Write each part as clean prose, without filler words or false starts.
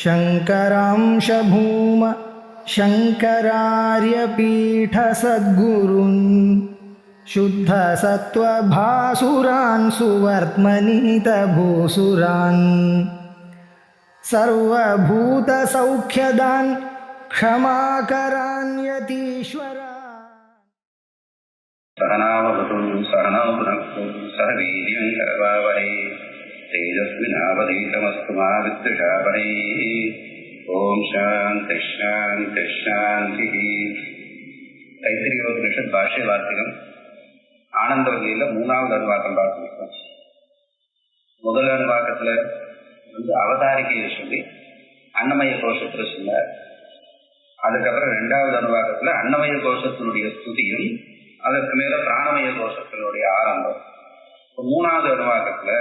शङ्करांश भूम शङ्करार्यपीठसद्गुरून् शुद्धसत्त्वभासुरान् सुवर्त्मनीतभूसुरान् सर्वभूतसौख्यदान् क्षमाकरान् यतीश्वरान्। सहनावतु सहनौ भुनक्तु सह वीर्यं करवावहै तेजस्विनावधीतमस्तु मा विद्विषावहै। ओम शांति शांति शांति। தைத்திரியோபனிஷத் பாஷ்ய வார்த்திகம் ஆனந்தவல்லியில மூணாவது அனுவாக்கம் பார்த்துருக்கோம். முதல் அனுவாக்கத்துல அவதாரிகையை சொல்லி அன்னமய கோஷத்துல சொன்னார். அதுக்கப்புறம் ரெண்டாவது அனுவாக்கத்துல அன்னமய கோஷத்தினுடைய ஸ்துதியும் அதற்கு மேல பிராணமய கோஷத்தினுடைய ஆரம்பம். மூணாவது அனுவாக்கத்துல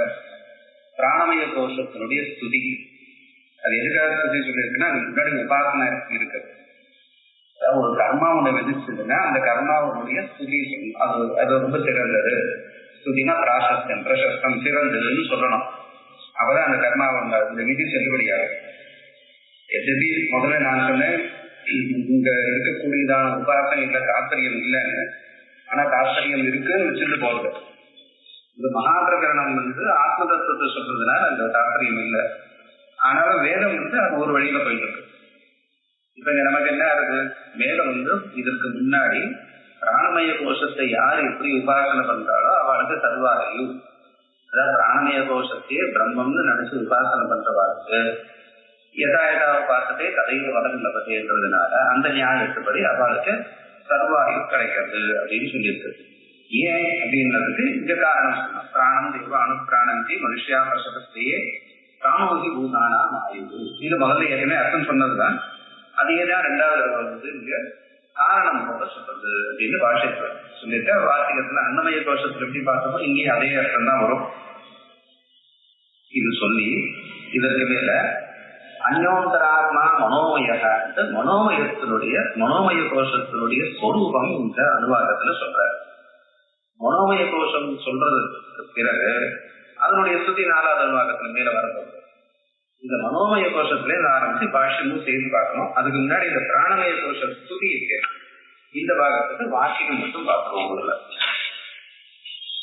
பிராணமய கோஷத்தினுடைய ஸ்துதி. அது எதுக்காக ஸ்துதி சொல்லியிருக்குன்னா முன்னாடி உபாசனை இருக்கு. அதாவது ஒரு கர்மா ஒண்ணு விதிச்சதுன்னா அந்த கர்மாவுடைய ஸ்துதி சொல்லணும். அது ரொம்ப சிறந்தது. ஸ்துதினா பிராசஸ்தம் பிரசஸ்தம் சிறந்ததுன்னு சொல்லணும். அப்பதான் அந்த கர்மாவை இந்த விதி செல்லுபடியாகும். எது முதல்ல நான் சொன்னேன், இங்க இருக்கக்கூடியதான உபாசனை இல்ல தாத்பரியம் இல்லைன்னு. ஆனா தாத்பரியம் இருக்குன்னு வச்சுட்டு போகுது. இந்த மகாபிரகரணம் ஆத்ம தத்துவத்தை சொல்றதுனால அந்த தாத்பரியம் இல்லை. ஆனாலும் வேதம் அது ஒரு வழியில போயிட்டு இருக்கு. இப்ப நமக்கு என்ன ஆகுது, வேதம் இதற்கு முன்னாடி பிராணமய கோஷத்தை யார் எப்படி உபாசனை பண்றாளோ அவளுக்கு சர்வாயு, அதாவது பிராணமய கோஷத்தையே பிரம்மம்னு நினைச்சு உபாசனை பண்றவாளுக்கு எதா உபாசத்தை கதையில வளர்ந்து லபத்தைன்றதுனால அந்த நியாயத்துப்படி அவளுக்கு சர்வாயு கிடைக்கிறது அப்படின்னு சொல்லியிருக்கு. ஏன் அப்படின்றதுக்கு இங்க காரணம் சொன்னோம். பிராணம் தெய்வ அனுப்பிராணந்தி மனுஷியா பிரசபஸ்தியே பிராணோகி பூதானா ஆயு. இது முதல்ல ஏற்கனவே அர்த்தம் சொன்னதுதான். அதையேதான் ரெண்டாவது இங்க காரணம் போல சொல்றது அப்படின்னு பாஷை சொல்லிட்டு வார்த்திகத்துல அன்னமய கோஷத்துல எப்படி பார்த்தோமோ இங்கேயும் அதே அர்த்தம் தான் வரும். இது சொல்லி இதற்கு மேல அந்யோந்தராத்மா மனோமய மனோமய கோஷத்தினுடைய சொரூபம் இந்த அனுவாதத்துல சொல்ற. மனோமய கோஷம் சொல்றதுக்கு பிறகு அதனுடைய ஸ்துதி நாலாவது அனுவாதத்துல மேல வரப்போகுது. இந்த மனோமய கோஷத்துல இருந்து ஆரம்பிச்சு பாஷ்யமும் செய்து பார்க்கணும். அதுக்கு முன்னாடி இந்த பிராணமய கோஷ ஸ்துதி இருக்கு. இந்த பாகத்துக்கு வாக்கியம் மட்டும் பார்க்கணும். உள்ள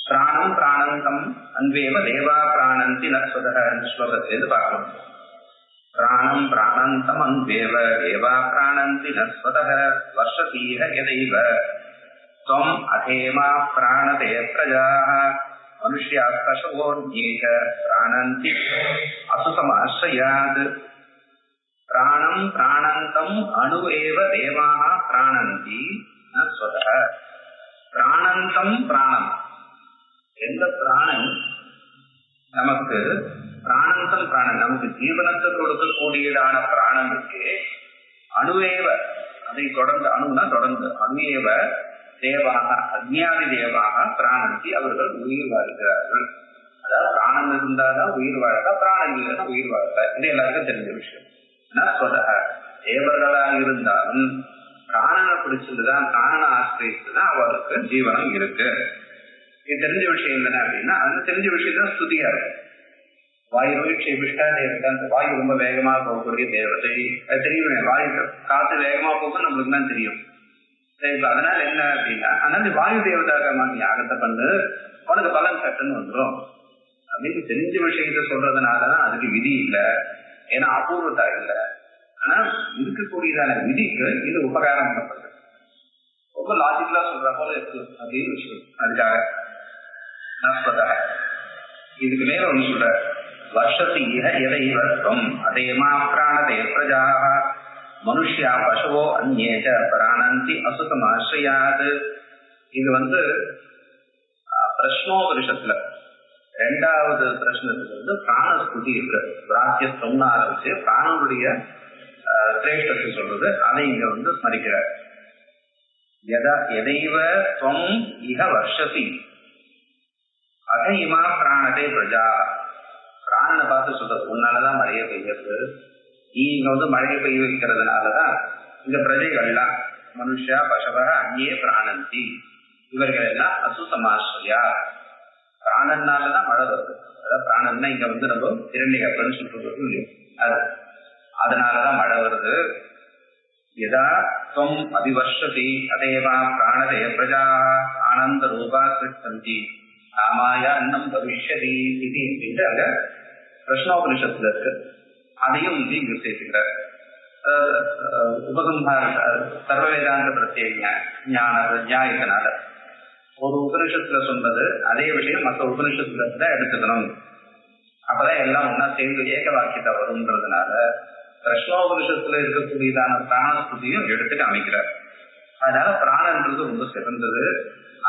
பிராணம் பிராணந்தம் அன்வேவ தேவா பிராணந்தி நஸ்வத ஸ்லோகத்திலிருந்து பார்க்கணும். பிராணம் பிராணந்தம் அன்வேவ தேவா பிராணந்தி நஸ்வத வர்ஷதீஹ யதைவ त्वम् अथेमा प्राणते प्रजाः मनुष्यास्तशवोऽन्येक प्राणन्ति असुसमाश्रयात् प्राणम् प्राणन्तम् अणु एव देवाः प्राणन्ति न स्वतः प्राणन्तम् प्राणम्. எந்த பிராணன் நமக்கு பிராணந்தம் பிராணன் நமக்கு ஜீவனத்தை கொடுக்கக்கூடியதான பிராணனுக்கு அணுவேவ அதை தொடர்ந்து அணுனா தொடர்ந்து அணுவேவ தேவாக அஜ்ஞானி தேவாக பிராணந்தி அவர்கள் உயிர் வாழ்கிறார்கள். அதாவது பிராணம் இருந்தாதான் உயிர் வாழதா, பிராணம் இல்லைன்னா உயிர் வாழதா, இது எல்லாருக்கும் தெரிஞ்ச விஷயம். தேவர்களாக இருந்தாலும் பிராணனை பிடிச்சிருந்துதான் பிராணனை ஆசிரியத்துதான் அவருக்கு ஜீவனம் இருக்கு. இது தெரிஞ்ச விஷயம் என்ன அப்படின்னா அது தெரிஞ்ச விஷயம் தான் ஸ்துதியா இருக்கு. வாயு க்ஷேபிஷ்டா தேவதை, அந்த வாயு ரொம்ப வேகமா போகக்கூடிய தேவதை, அது தெரியும். வாயு காத்து வேகமா போகும் நம்மளுக்கு தான் தெரியும். அதனால என்ன அப்படின்னா அந்த வாயு தேவதாக யாகத்தை பண்ணு உனக்கு பலன் சட்டுன்னு வந்துடும் அப்படின்னு தெரிஞ்ச விஷயத்த சொல்றதுனாலதான் அதுக்கு விதி இல்லை. ஏன்னா அபூர்வத்தா இல்லை. ஆனா இருக்கக்கூடியதான விதிக்கு இது உபகாரம் பண்ணப்படுது. ரொம்ப லாஜிக்கலா சொல்ற போல இருக்கு அப்படின்னு விஷயம். அதுக்காக இதுக்கு மேல ஒண்ணு சொல்ற வருஷத்தீக எதை வருத்தம் அதேமா பிராணதே பிரஜாக மனுஷியா பசுவோ அந்நேஜ பிராணந்தி அசுதமாஸ்ரயாது. இது பிரஷ்னோபரிஷத்துல ரெண்டாவது பிரச்சனத்துக்கு பிராணஸ்துதி இருக்கு. பிராத்தியத்துவம்னு ஆரம்பிச்சு பிராணனுடைய சிரேஷ்டத்தை சொல்றது. அதை இங்க ஸ்மரிக்கிறார். எதைவ துவம் இக வர்ஷதி அத இமா பிராணதே பிரஜா. பிராணனை பார்த்து சொல்றது உன்னாலதான் மழையை பெய்யறது. இங்க மழையை பெய்ய வைக்கிறதுனாலதான் இந்த பிரஜைகள்லாம் மனுஷா பசவ அந்நியே பிராணந்தி இவர்கள் எல்லாம் அசுசமாஸ்ரயா. பிராணன்னாலதான் மழை வருது. அதாவது பிராணன்னா இங்க நம்ம இரண்டிகப்பன்னு சொல்றது இல்லையோ அது அதனாலதான் மழை வருது. யதா துவம் அபிவர்ஷதி அதேவா பிராணதே பிரஜா ஆனந்த ரூபா சிருஷ்டந்தி ராமாய அன்னம் பவிஷ்யதி இது என்று அங்க கிருஷ்ணோபனிஷத்துல இருக்கு. அதையும் வந்து இங்கு சேர்த்துக்கிறார். உபசம்ஹார சர்வ வேதாந்த பிரத்யேக நியாயத்தினால ஒரு உபனிஷத்துல சொன்னது அதே விஷயம் மற்ற உபனிஷத்துல தான் எடுத்துக்கணும். அப்பதான் எல்லாம் ஒன்னா சேர்ந்து ஏக வாக்கியத்தை வரும்ன்றதுனால கிருஷ்ணோபனிஷத்துல இருக்கக்கூடியதான பிராணஸ்துதியும் எடுத்துட்டு அமைக்கிறார். அதனால பிராணன்றது ரொம்ப சிறந்தது.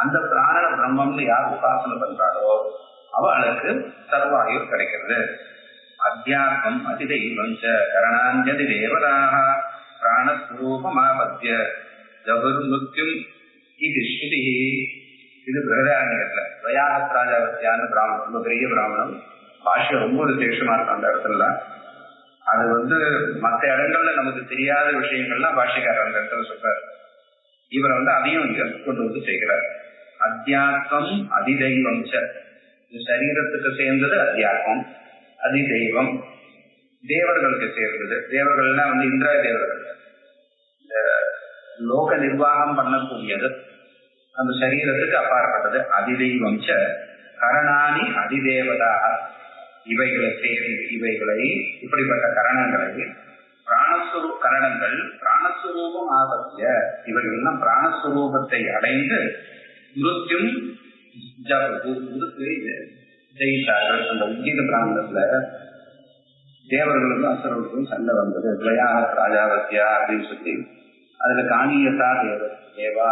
அந்த பிராண பிரம்மம்னு யார் உபாசனை பண்றாரோ அவளுக்கு சர்வாயுர் கிடைக்கிறது. அத்தியாத்மம் அதிதெய்வம் கரணாஞ்சதி தேவதாக பிராணஸ்வரூபமாபத்திய ஜபுர்முக்தியும் இது ஸ்ருதி. இது பிரகதாரண்யத்துல வயாகத்ராஜாவத்தியான பிராமணம், ரொம்ப பெரிய பிராமணம். பாஷ்யம் ரொம்ப விசேஷமா இருக்கும் அந்த இடத்துல. அது வந்து மற்ற இடங்கள்ல நமக்கு தெரியாத விஷயங்கள்லாம் பாஷ்யக்காரர் அந்த இடத்துல சொல்றாரு. இவர் வந்து அதையும் இங்க கொண்டு வந்து செய்கிறார். அத்தியாத்மம் அதிதெய்வம் சரீரத்துக்கு சேர்ந்தது அத்தியாத்மம், அதிதெய்வம் தேவர்களுக்கு சேர்ந்தது. தேவர்கள்லாம் வந்து இந்திர தேவர்கள், இந்த லோக நிர்வாகம் பண்ணக்கூடியது அந்த சரீரத்துக்கு அப்பாற்பட்டது. அதிதெய்வம் கரணானி அதிதேவதாக இவைகளை சேர்ந்து இவைகளை இப்படிப்பட்ட கரணங்களை கரணங்கள் பிராணஸ்வரூபம் ஆபத்திய இவைகள்லாம் பிராணஸ்வரூபத்தை அடைந்து மிருத்யும் ஜெயித்தார்கள். அந்த உஜ்ஜீத பிராமணத்துல தேவர்களுக்கும் அசுரர்களுக்கும் சண்டை வந்தது. ஜயாக ராஜாவத்தியா அப்படின்னு சொல்லி அதுல காணியத்தா தேவா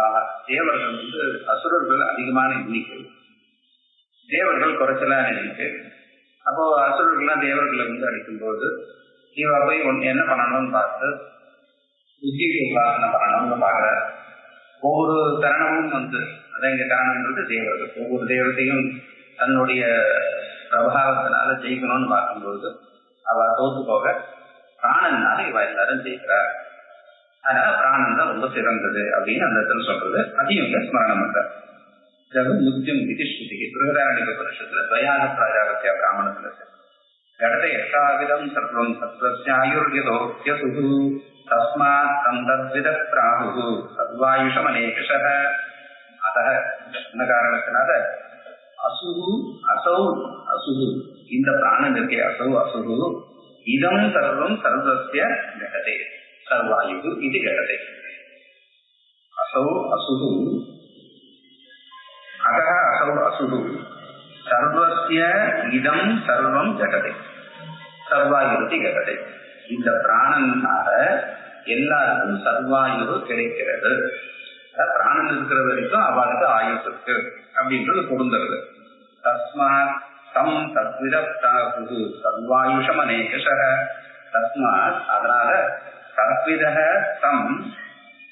தேவர்கள் வந்து அசுரர்கள் அதிகமான எண்ணிக்கை, தேவர்கள் குறைச்சலான எண்ணிக்கை. அப்போ அசுரர்கள்லாம் தேவர்களை வந்து அடிக்கும் போது இவ போய் என்ன பண்ணணும்னு பார்த்து உஜ்ஜீத உபாசனை பண்ணணும்னு பாக்குற. ஒவ்வொரு தருணமும் வந்து அதான் இங்க காரணம்ன்றது தேவர்கள் ஒவ்வொரு தேவத்தையும் தன்னுடைய பிரபாவத்தினால ஜெயிக்கணும்னு பார்க்கும்போது அவ தோத்து போக பிராணனால இவ எல்லாரும் ஜெயிக்கிறார். அதனால பிராணன் தான் ரொம்ப சிறந்தது அப்படின்னு அந்த இடத்துல சொல்றது. அதையும் ஸ்மரணம் பண்றார். முக்கியம் விதிஷ்டிக்கு பிருகதாரண்ய உபனிஷத்துல துவயாக பிராஜாவத்தியா பிராமணத்துல கடத்தை எட்டாவிதம் சர்வம் சத்வஸ்யாயுர்யதோக்யசு தஸ்மாத் தந்தத்வித பிராஹு சர்வாயுஷம் அநேகஷः. அத என்ன காரணத்தினால அசுகு அசௌ அசுகு இந்த பிராணன் இருக்கே அசௌ அசுகு இதம் சர்வம் சர்வஸ்ய கடதே சர்வாயு இது கடதே. அசௌ அசுகு அத அசௌ அசுகு சர்வஸ்ய இதம் சர்வம் ஜகதே சர்வாயுதி கடதே. இந்த பிராணனால எல்லாருக்கும் சர்வாயு கிடைக்கிறது. பிராணன் இருக்கிற வரைக்கும் அவளுக்கு ஆயுஸ் இருக்கு அப்படின்றது பொருந்துறது. தஸ்மாத் தம் தத்விதப்தாகு சர்வாயுஷம் அநேகஷः. தஸ்மாத் அதனால தத்விதः தம்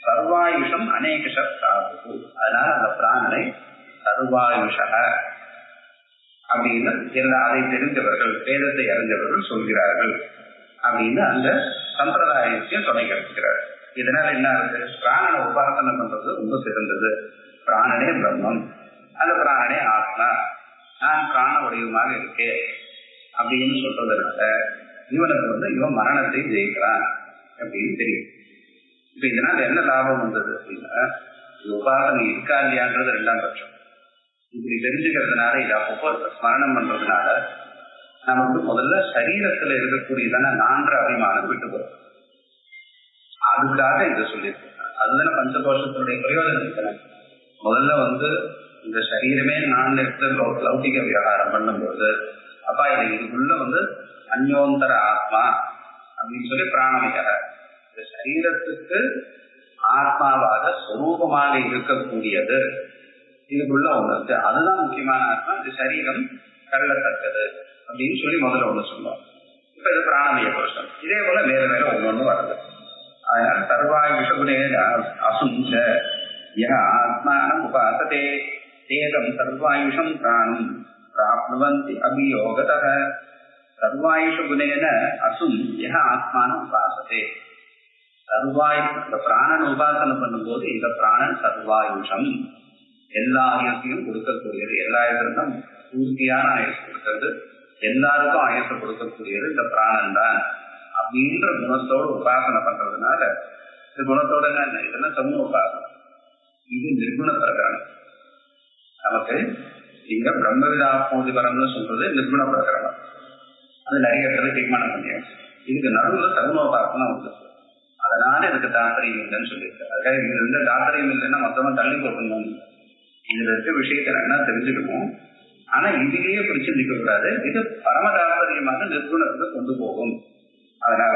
சர்வாயுஷம் அநேகஷः தாகு. அதனால அந்த பிராணனை சர்வாயுஷः அப்படின்னு எல்லா அதை தெரிந்தவர்கள் வேதத்தை அறிந்தவர்கள் சொல்கிறார்கள் அப்படின்னு அந்த சம்பிரதாயத்தையும் துணை கிடைக்கிறார். இதனால என்ன ஆகுது? பிராணனை உபாசனை பண்றது ரொம்ப சிறந்தது. பிராணனே பிரம்மம், அந்த பிராணனே ஆத்மா, நான் பிராண வடிவமாக இருக்கேன் அப்படின்னு சொல்றதுனால இவனுக்கு வந்து இவன் மரணத்தை ஜெயிக்கிறான் அப்படின்னு தெரியும். இப்ப இதனால என்ன லாபம் வந்தது அப்படின்னா, உபாசனை இருக்கா இல்லையான்றது ரெண்டாம் பட்சம். இப்படி தெரிஞ்சுக்கிறதுனால இதை அப்பப்போ ஸ்மரணம் பண்றதுனால நமக்கு முதல்ல சரீரத்துல இருக்கக்கூடியதான நான்ற அபிமானம் விட்டு போகும். அதுக்காக இதை சொல்லியிருக்கேன். அதுதானே பஞ்சகோஷத்தினுடைய பிரயோஜனம். முதல்ல வந்து இந்த சரீரமே நான் எடுத்து லௌகிக விவகாரம் பண்ணும்போது அப்பா இதுக்குள்ள வந்து அந்யோந்தர ஆத்மா அப்படின்னு சொல்லி பிராணமிக இந்த சரீரத்துக்கு ஆத்மாவாக ஸ்வரூபமாக இருக்கக்கூடியது இதுக்குள்ள ஒண்ணு இருக்கு. அதுதான் முக்கியமான ஆத்மா. இந்த சரீரம் கருளத்தக்கது அப்படின்னு சொல்லி முதல்ல ஒண்ணு சொல்லுவோம். இப்ப இது பிராணமய கோஷம். இதே போல மேல மேல ஒண்ணு வருது. அதனால சர்வாய் விஷகுணே அசுஞ்ச ஆத்மானம் உபாசதே தேகம் சர்வாயுஷம் பிராணம் பிராப்னுவந்தி அபியோகதः. சர்வாயுஷ குணேன அசும் ஆத்மானம் உபாசதே. சர்வாயு இந்த பிராணன் உபாசனை பண்ணும்போது இந்த பிராணன் சர்வாயுஷம் எல்லா ஆயுசையும் கொடுக்கக்கூடியது. எல்லா ஆயுதம் பூர்த்தியான ஆயுசு கொடுக்கிறது. எல்லாருக்கும் ஆயுசை கொடுக்கக்கூடியது இந்த பிராணன் தான் அப்படின்ற குணத்தோடு உபாசனை பண்றதுனால இந்த குணத்தோட என்ன இதெல்லாம் சமூக உபாசனை. இது நிர்குண பிரகரணம். நமக்கு இங்க பிரம்மவிதாத்மோதிபரம்னு சொல்றது நிர்குண பிரகரணம். அது நிறைய இடத்துல தீர்மானம் பண்ணியாச்சு. இதுக்கு நடுவில் சகுனோபாசனம் உண்டு. அதனால இதுக்கு தாற்பயம் இல்லைன்னு சொல்லியிருக்காரு. அதுக்காக இதுல இருந்த தாற்பயம் இல்லைன்னா மொத்தமா தள்ளி போடணும். இதுல இருக்க விஷயத்த என்ன தெரிஞ்சுக்கணும். ஆனா இதுலயே பிடிச்சு நிற்க கூடாது. இது பரம தாற்பயமாக நிர்குணத்துக்கு கொண்டு போகும். அதனால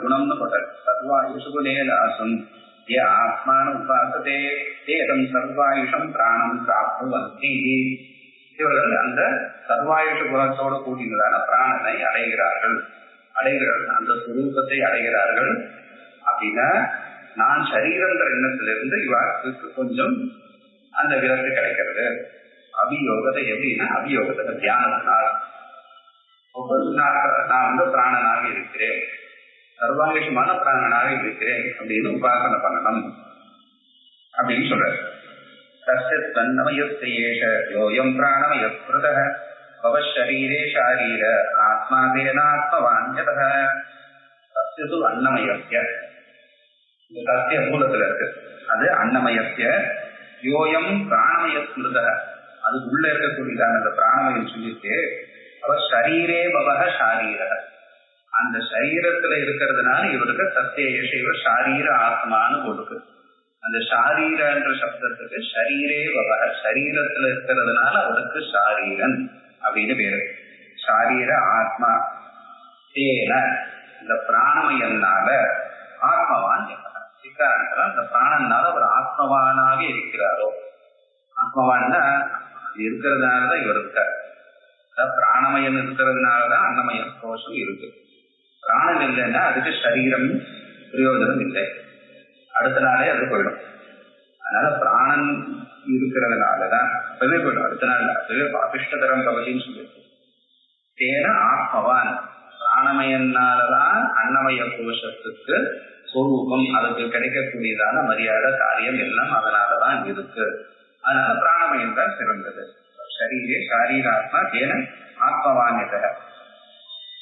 குணம்னு போட்டார். சர்வாயுஷுகுணே லாசம் ஏ ஆத்மான உபாசதே ஏதம் சர்வாயுஷம் பிராணம் பிராப்னுவந்தி. இவர்கள் அந்த சர்வாயுஷ குணத்தோடு கூடியதான பிராணனை அடைகிறார்கள். அந்த சுரூபத்தை அடைகிறார்கள். அப்படின்னா நான் சரீரங்கிற எண்ணத்திலிருந்து இவருக்கு கொஞ்சம் அந்த விலக்கு கிடைக்கிறது. அபியோகத்தை எப்படின்னா அபியோகத்தை தியானத்தினால் நான் பிராணனாக இருக்கிறேன், சர்வாயுஷமான பிராணனாக இருக்கிறேன் அப்படின்னு உபாசனை பண்ணணும் அப்படின்னு சொல்றாரு. யோயம் பிராணமய ஸ்மிருத பவஷரீரே ஷாரீர ஆத்மா தேனாத்மவான்யதः. தஸ்யது அன்னமயஸ்ய, இந்த தஸ்ய மூலத்துல இருக்கு. அது அன்னமயஸ்ய. யோயம் பிராணமய ஸ்மிருத, அது உள்ள இருக்கக்கூடியதான அந்த பிராணமயம் சொல்லிட்டு அவ ஷரீரே பவஹ ஷாரீர, அந்த சரீரத்துல இருக்கிறதுனால இவருக்கு தஸ்ய ஏஷைவ ஷாரீர ஆத்மான்னு கொடுக்கு. அந்த ஷாரீரன்ற சப்தத்துக்கு ஷரீரே பவஹ, சரீரத்துல இருக்கிறதுனால அவருக்கு ஷாரீரன் அப்படின்னு பேரு. ஷாரீர ஆத்மா தேன, இந்த பிராணமயனால ஆத்மவான் சிக்காரன், அந்த பிராணனால அவர் ஆத்மவானாக இருக்கிறாரோ. ஆத்மவான்னா இருக்கிறதுனாலதான் இவர் இருக்கார். பிராணமயம் இருக்கிறதுனாலதான் அன்னமய கோஷம் இருக்கு. பிராணம் இல்லைன்னா அதுக்கு சரீரம் பிரயோஜனம் இல்லை, அடுத்த நாளே அது போயிடும். அதனால பிராணன் இருக்கிறதுனாலதான் அப்பவே போயிடும், அடுத்த நாள் அதுவே பாபிஷ்டதரம் பவதின்னு சொல்லியிருக்கு. தேன ஆத்மவான், பிராணமயனாலதான் அன்னமய கோஷத்துக்கு சொரூபம், அதுக்கு கிடைக்கக்கூடியதான மரியாதை காரியம் எல்லாம் அதனாலதான் இருக்கு. அதனால பிராணமயம் தான் சிறந்தது. சரீரே ஷாரீராத்மா தேன ஆத்மவான்யத,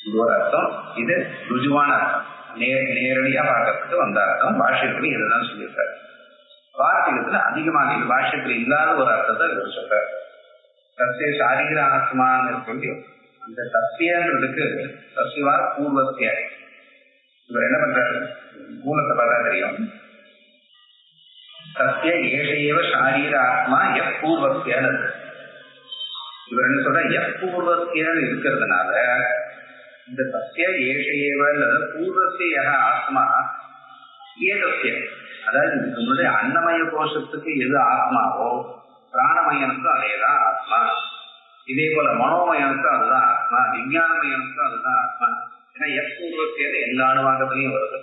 இது ஒரு அர்த்தம். இது ருஜுவான அர்த்தம், நேரடியா பார்க்கறதுக்கு வந்த அர்த்தம். பாஷ்யத்துல இதுதான் சொல்லியிருக்காரு. வார்த்தைகத்துல அதிகமாக இது பாஷ்யத்துல இல்லாத ஒரு அர்த்தத்தை இவர் சொல்றாரு. தஸ்ய ஷாரீர ஆத்மான்னு சொல்லி அந்த தஸ்யன்றதுக்கு தஸ்யவா பூர்வத்திய, இவர் என்ன பண்றாரு, மூலத்தை பார்த்தா தெரியும். தஸ்ய ஏஷையவ ஷாரீர ஆத்மா எப் பூர்வத்தியன்னு இருக்கு. இவர் என்ன சொல்ற, எப் பூர்வத்தியன்னு இருக்கிறதுனால இந்த தஸ்ய ஏஷையவ பூர்வத்திய ஆத்மா ஏதஸ்ய, அதாவது நம்மளுடைய அன்னமய கோஷத்துக்கு எது ஆத்மாவோ பிராணமயனுக்கும் அதேதான் ஆத்மா. இதே போல மனோமயனுக்கும் அதுதான் ஆத்மா, விஞ்ஞானமயனுக்கும் அதுதான் ஆத்மா. ஏன்னா எப்பூர்வத்தியது எல்லா அணுவாக்கத்திலையும் வருது.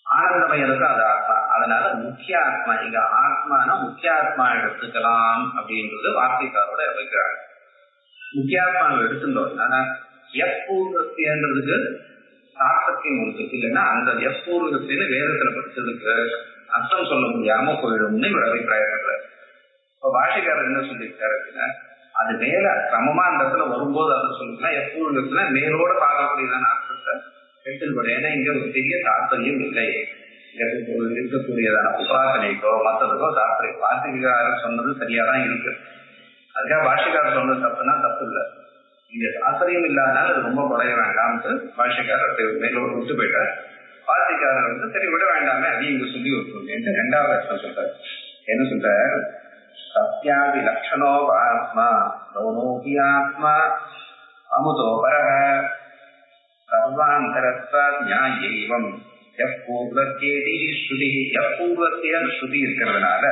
ஆனந்தமயனுக்கும் அது ஆத்மா. அதனால முக்கிய ஆத்மா, இங்க ஆத்மானா முக்கிய ஆத்மா எடுத்துக்கலாம் அப்படின்றது வார்த்தைக்காரோட வைக்கிறாங்க. முக்கிய ஆத்மாவை எடுத்துட்டோம்னா எப்பூர்வத்தியன்றதுக்கு சாஸ்திரத்தையும் இருக்கு. இல்லைன்னா அந்த எப்பூர்வத்தின்னு வேதத்துல படிச்சதுக்கு அர்த்தம் சொல்ல முடியாம போயிடும்னு இவர் அபிப்பிராயப்படுறாரு. இப்ப பாஷைக்காரர் என்ன சொல்லியிருக்காரு அப்படின்னா, அது மேல கிரமமா அந்த இடத்துல வரும்போது அதை சொல்லிக்கலாம். எப்பூர்வத்துல மேலோட பார்க்கக்கூடியதான அர்த்தத்தை எடுத்துட்டு, ஏன்னா இங்க ஒரு பெரிய தாற்பயம் இல்லை. இருக்கக்கூடியதான உபாசனைக்கோ மற்றதுக்கோ தாற்பயம் வார்த்தைக்காரர் சொன்னது சரியாதான் இருக்கு. அதுக்காக பாஷைக்காரர் சொன்னது தப்புன்னா தப்பு இல்லை. இங்க தாற்பயம் இல்லாதனால அது ரொம்ப குறைய வேண்டாம்னு பாஷைக்காரர் மேலோடு விட்டு போயிட்டார். வார்த்தைக்காரர் சரி விட வேண்டாமே, அதையும் இங்க சொல்லி விட்டுருக்கேன். ரெண்டாவது அர்த்தம் சொல்றாரு. என்ன சொல்றார், சத்யாதி லட்சணோ ஆத்மா கௌனோகி ஆத்மா அமுதோபர சர்வாந்தரத்வ ஞாயைவம் எப்பூர்வத்தேதி ஸ்ருதி. எப்பூர்வத்திய ஸ்ருதி இருக்கிறதுனால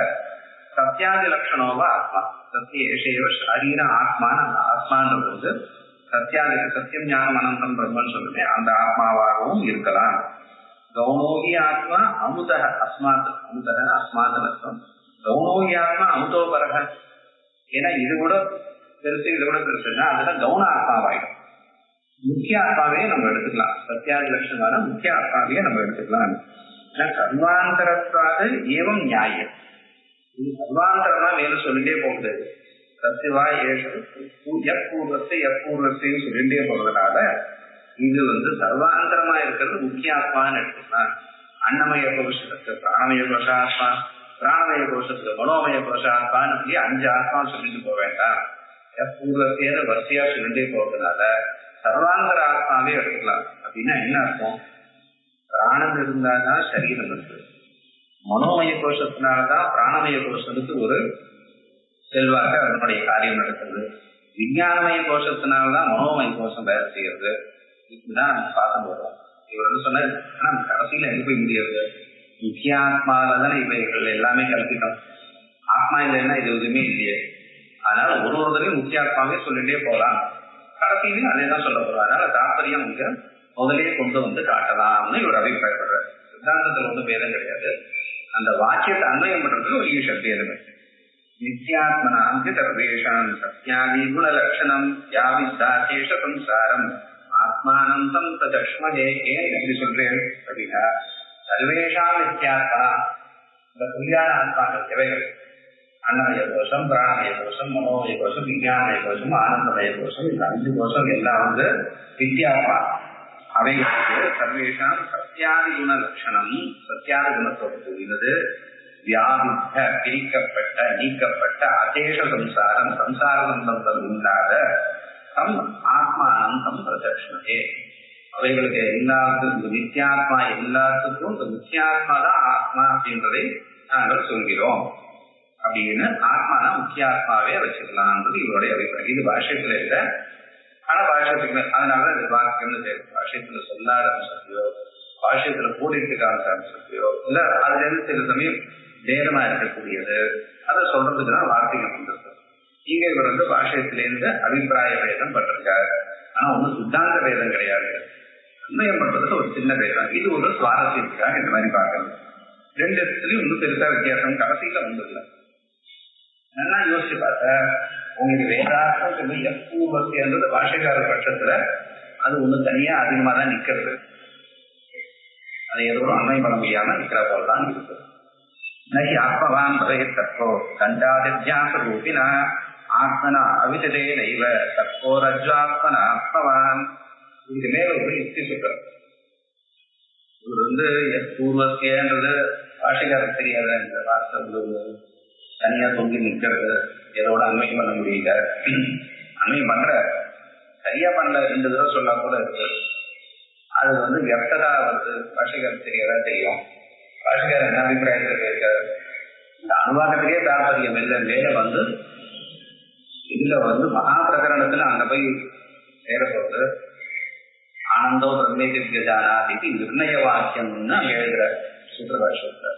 சத்யாதி லட்சணோவா ஆத்மா, சத்திய ஏஷைவ ஷரீர ஆத்மான்னு அந்த ஆத்மான்றது சத்யாதி, சத்தியம் ஞானம் அனந்தம் பிரம்மன்னு சொல்லுது, அந்த ஆத்மாவாகவும் இருக்கலாம். கௌனோகி ஆத்மா அமுத அஸ்மாத், அமுதன அஸ்மாத் அர்த்தம். கௌனோகி ஆத்மா அமுதோபரக, ஏன்னா இது கூட பெருசு இது கூட பெருசுன்னா அதுதான் கவுன ஆத்மாவாயிடும். முக்கிய ஆத்மாவே நம்ம எடுத்துக்கலாம். சத்யாதி லட்சணமான முக்கிய ஆத்மாவையே நம்ம எடுத்துக்கலாம். சர்வாந்தரத்வாது ஏவம் நியாயம். இது சர்வாந்தரமா மேல சொல்லிட்டே போகுது. சத்தியவா ஏஷு எப்பூர்வத்தை எப்பூர்வத்தையும் சொல்லிட்டே போகிறதுனால இது சர்வாந்தரமா இருக்கிறது முக்கியாத்மான்னு எடுத்துக்கலாம். அன்னமய கோஷத்துக்கு பிராணமய கோஷாத்மா, பிராணமய கோஷத்துக்கு மனோமய கோஷாத்மான்னு சொல்லி 5 ஆத்மா சொல்லிட்டு போக வேண்டாம். பூர்வத்தேன வரிசையா சொல்லிட்டே போறதுனால சர்வாந்தர ஆத்மாவே எடுத்துக்கலாம். அப்படின்னா என்ன அர்த்தம்? பிராணம் இருந்தாதான் சரீரம் இருக்கு. மனோமய கோஷத்தினாலதான் பிராணமய கோஷத்துக்கு ஒரு செல்வாக்க அதனுடைய காரியம் நடக்கிறது. விஞ்ஞானமய கோஷத்தினால்தான் மனோமய கோஷம் வேலை செய்யறது. இப்படிதான் பார்க்க போறோம். இவர் சொன்ன கடைசியில எங்க போய் முடியாது? முக்கியாத்மாலதானே இவைகள் எல்லாமே கல்பிட்டோம். ஆத்மா இல்லைன்னா இது எதுவுமே இல்லையே. அதனால ஒரு தடவையும் முக்கியாத்மாவே சொல்லிட்டே போகலாம். கடைசியிலையும் அதே தான் சொல்ல போறோம். அதனால தாற்பயம் முதலே கொண்டு காட்டலாம்னு இவர் அபிப்பிராயப்படுறார். சித்தாந்தத்துல பேதம் கிடையாது. அந்த வாக்கியத்தை அன்வயம் பண்றதுக்கு ஒரு ஈஷ பேதம் இருக்கு. நித்யாத்மனாந்தி சர்வேஷாம் சத்யாதி குணலட்சணம் யாவிசாசேஷ சம்சாரம் ஆத்மானந்தம் ததக்ஷ்மஹே. ஏன் எப்படி சொல்றேன் அப்படின்னா, சர்வேஷாம் நித்யாத்மனா, இந்த புரியான ஆத்மாக்கள் எவைகள்? அன்னமய கோஷம், பிராணமய கோஷம், மனோமய கோஷம், விஞ்ஞானமய கோஷம், ஆனந்தமய கோஷம், இந்த 5 கோஷம் எல்லாம் வித்யாத்மா. அவைகளுக்கு சர்வேஷாம் சத்யாதி குண லட்சணம், சத்யாதி குணத்தோடு கூடியது, வியாபித்த பிரிக்கப்பட்ட நீக்கப்பட்ட அசேஷ சம்சாரம், சம்சார சம்பந்தம் இல்லாத தம் ஆத்மானந்தம் பிரதட்சணே. அவைகளுக்கு எல்லாத்துக்கும் நித்தியாத்மா, எல்லாத்துக்கும் இந்த நித்தியாத்மா தான் ஆத்மா அப்படின்றதை நாங்கள் சொல்கிறோம். அப்படின்னு ஆத்மானா முக்கியாத்மாவே வச்சுக்கலாம்ன்றது இவருடைய அபிப்பிராயம். இது பாஷ்யத்துல இல்லை, ஆனா பாஷ்யத்துக்கு அதனால இது வாக்கியம்னு தெரியும். பாஷ்யத்துல சொல்லாத அம்சத்தையோ பாஷ்யத்துல கூடிட்டு அம்சத்தையோ இல்ல அதுல இருந்து சில சமயம் வேதமா இருக்கக்கூடியது அதை சொல்றதுக்கு தான் வார்த்தைகள் வந்திருக்கு. இங்க இவர் பாஷ்யத்திலேருந்து அபிப்பிராய வேதம் பட்டிருக்காரு. ஆனா ஒன்னும் சித்தாந்த வேதம் கிடையாது. உண்மையம் பண்றதுக்கு ஒரு சின்ன வேதம். இது ஒரு சுவாரஸ்யத்துக்காக இந்த மாதிரி பார்க்கறது. 2 இடத்துலயும் ஒன்னும் பெருசா வித்தியாசம் கடைசியில வந்துடல. நல்லா யோசிச்சு பார்த்தா உங்களுக்கு வேதார்த்தம் சொல்லி எப்பூர்வத்தின்றது பாஷைக்கார பட்சத்துல அது ஒண்ணு தனியா அதிகமா தான் நிக்கிறது. அது ஏதோ அண்மை பண்ண முடியாம நிக்கிற போலதான் இருக்கு. நகி ஆத்மவான் பிரயத்தோ கண்டாதித்யாச ரூபினா ஆத்மனா அவிதே நைவ தப்போ ரஜ்வாத்மன ஆத்மவான். இதுக்கு மேல ஒரு யுக்தி சொல்றார். இவர் பூர்வத்தியன்றது பாஷைக்காரருக்கு தெரியாத இந்த வார்த்தை தனியா தொங்கி நிக்கிறது, எதோட அண்மையும் பண்ண முடியல. அண்மையும் பண்ற சரியா பண்ணல 2 தடவை சொல்ல கூட இருக்கு. அது வியர்த்ததா பாஷைக்காரருக்கு தெரியாதா தெரியும். பாஷைக்காரர் என்ன அபிப்பிராயத்தில் இருக்காரு? இந்த அனுவாதத்திலேயே தாற்பயம் இல்லை. மேல இதுல மகா பிரகரணத்துல அங்க போய் சேரப்போது ஆனந்தோ பிரம்மேதிக்கு ஜானாதிக்கு நிர்ணய வாக்கியம்னு அங்க எழுதுற சூத்திரபாஷ்யத்துல.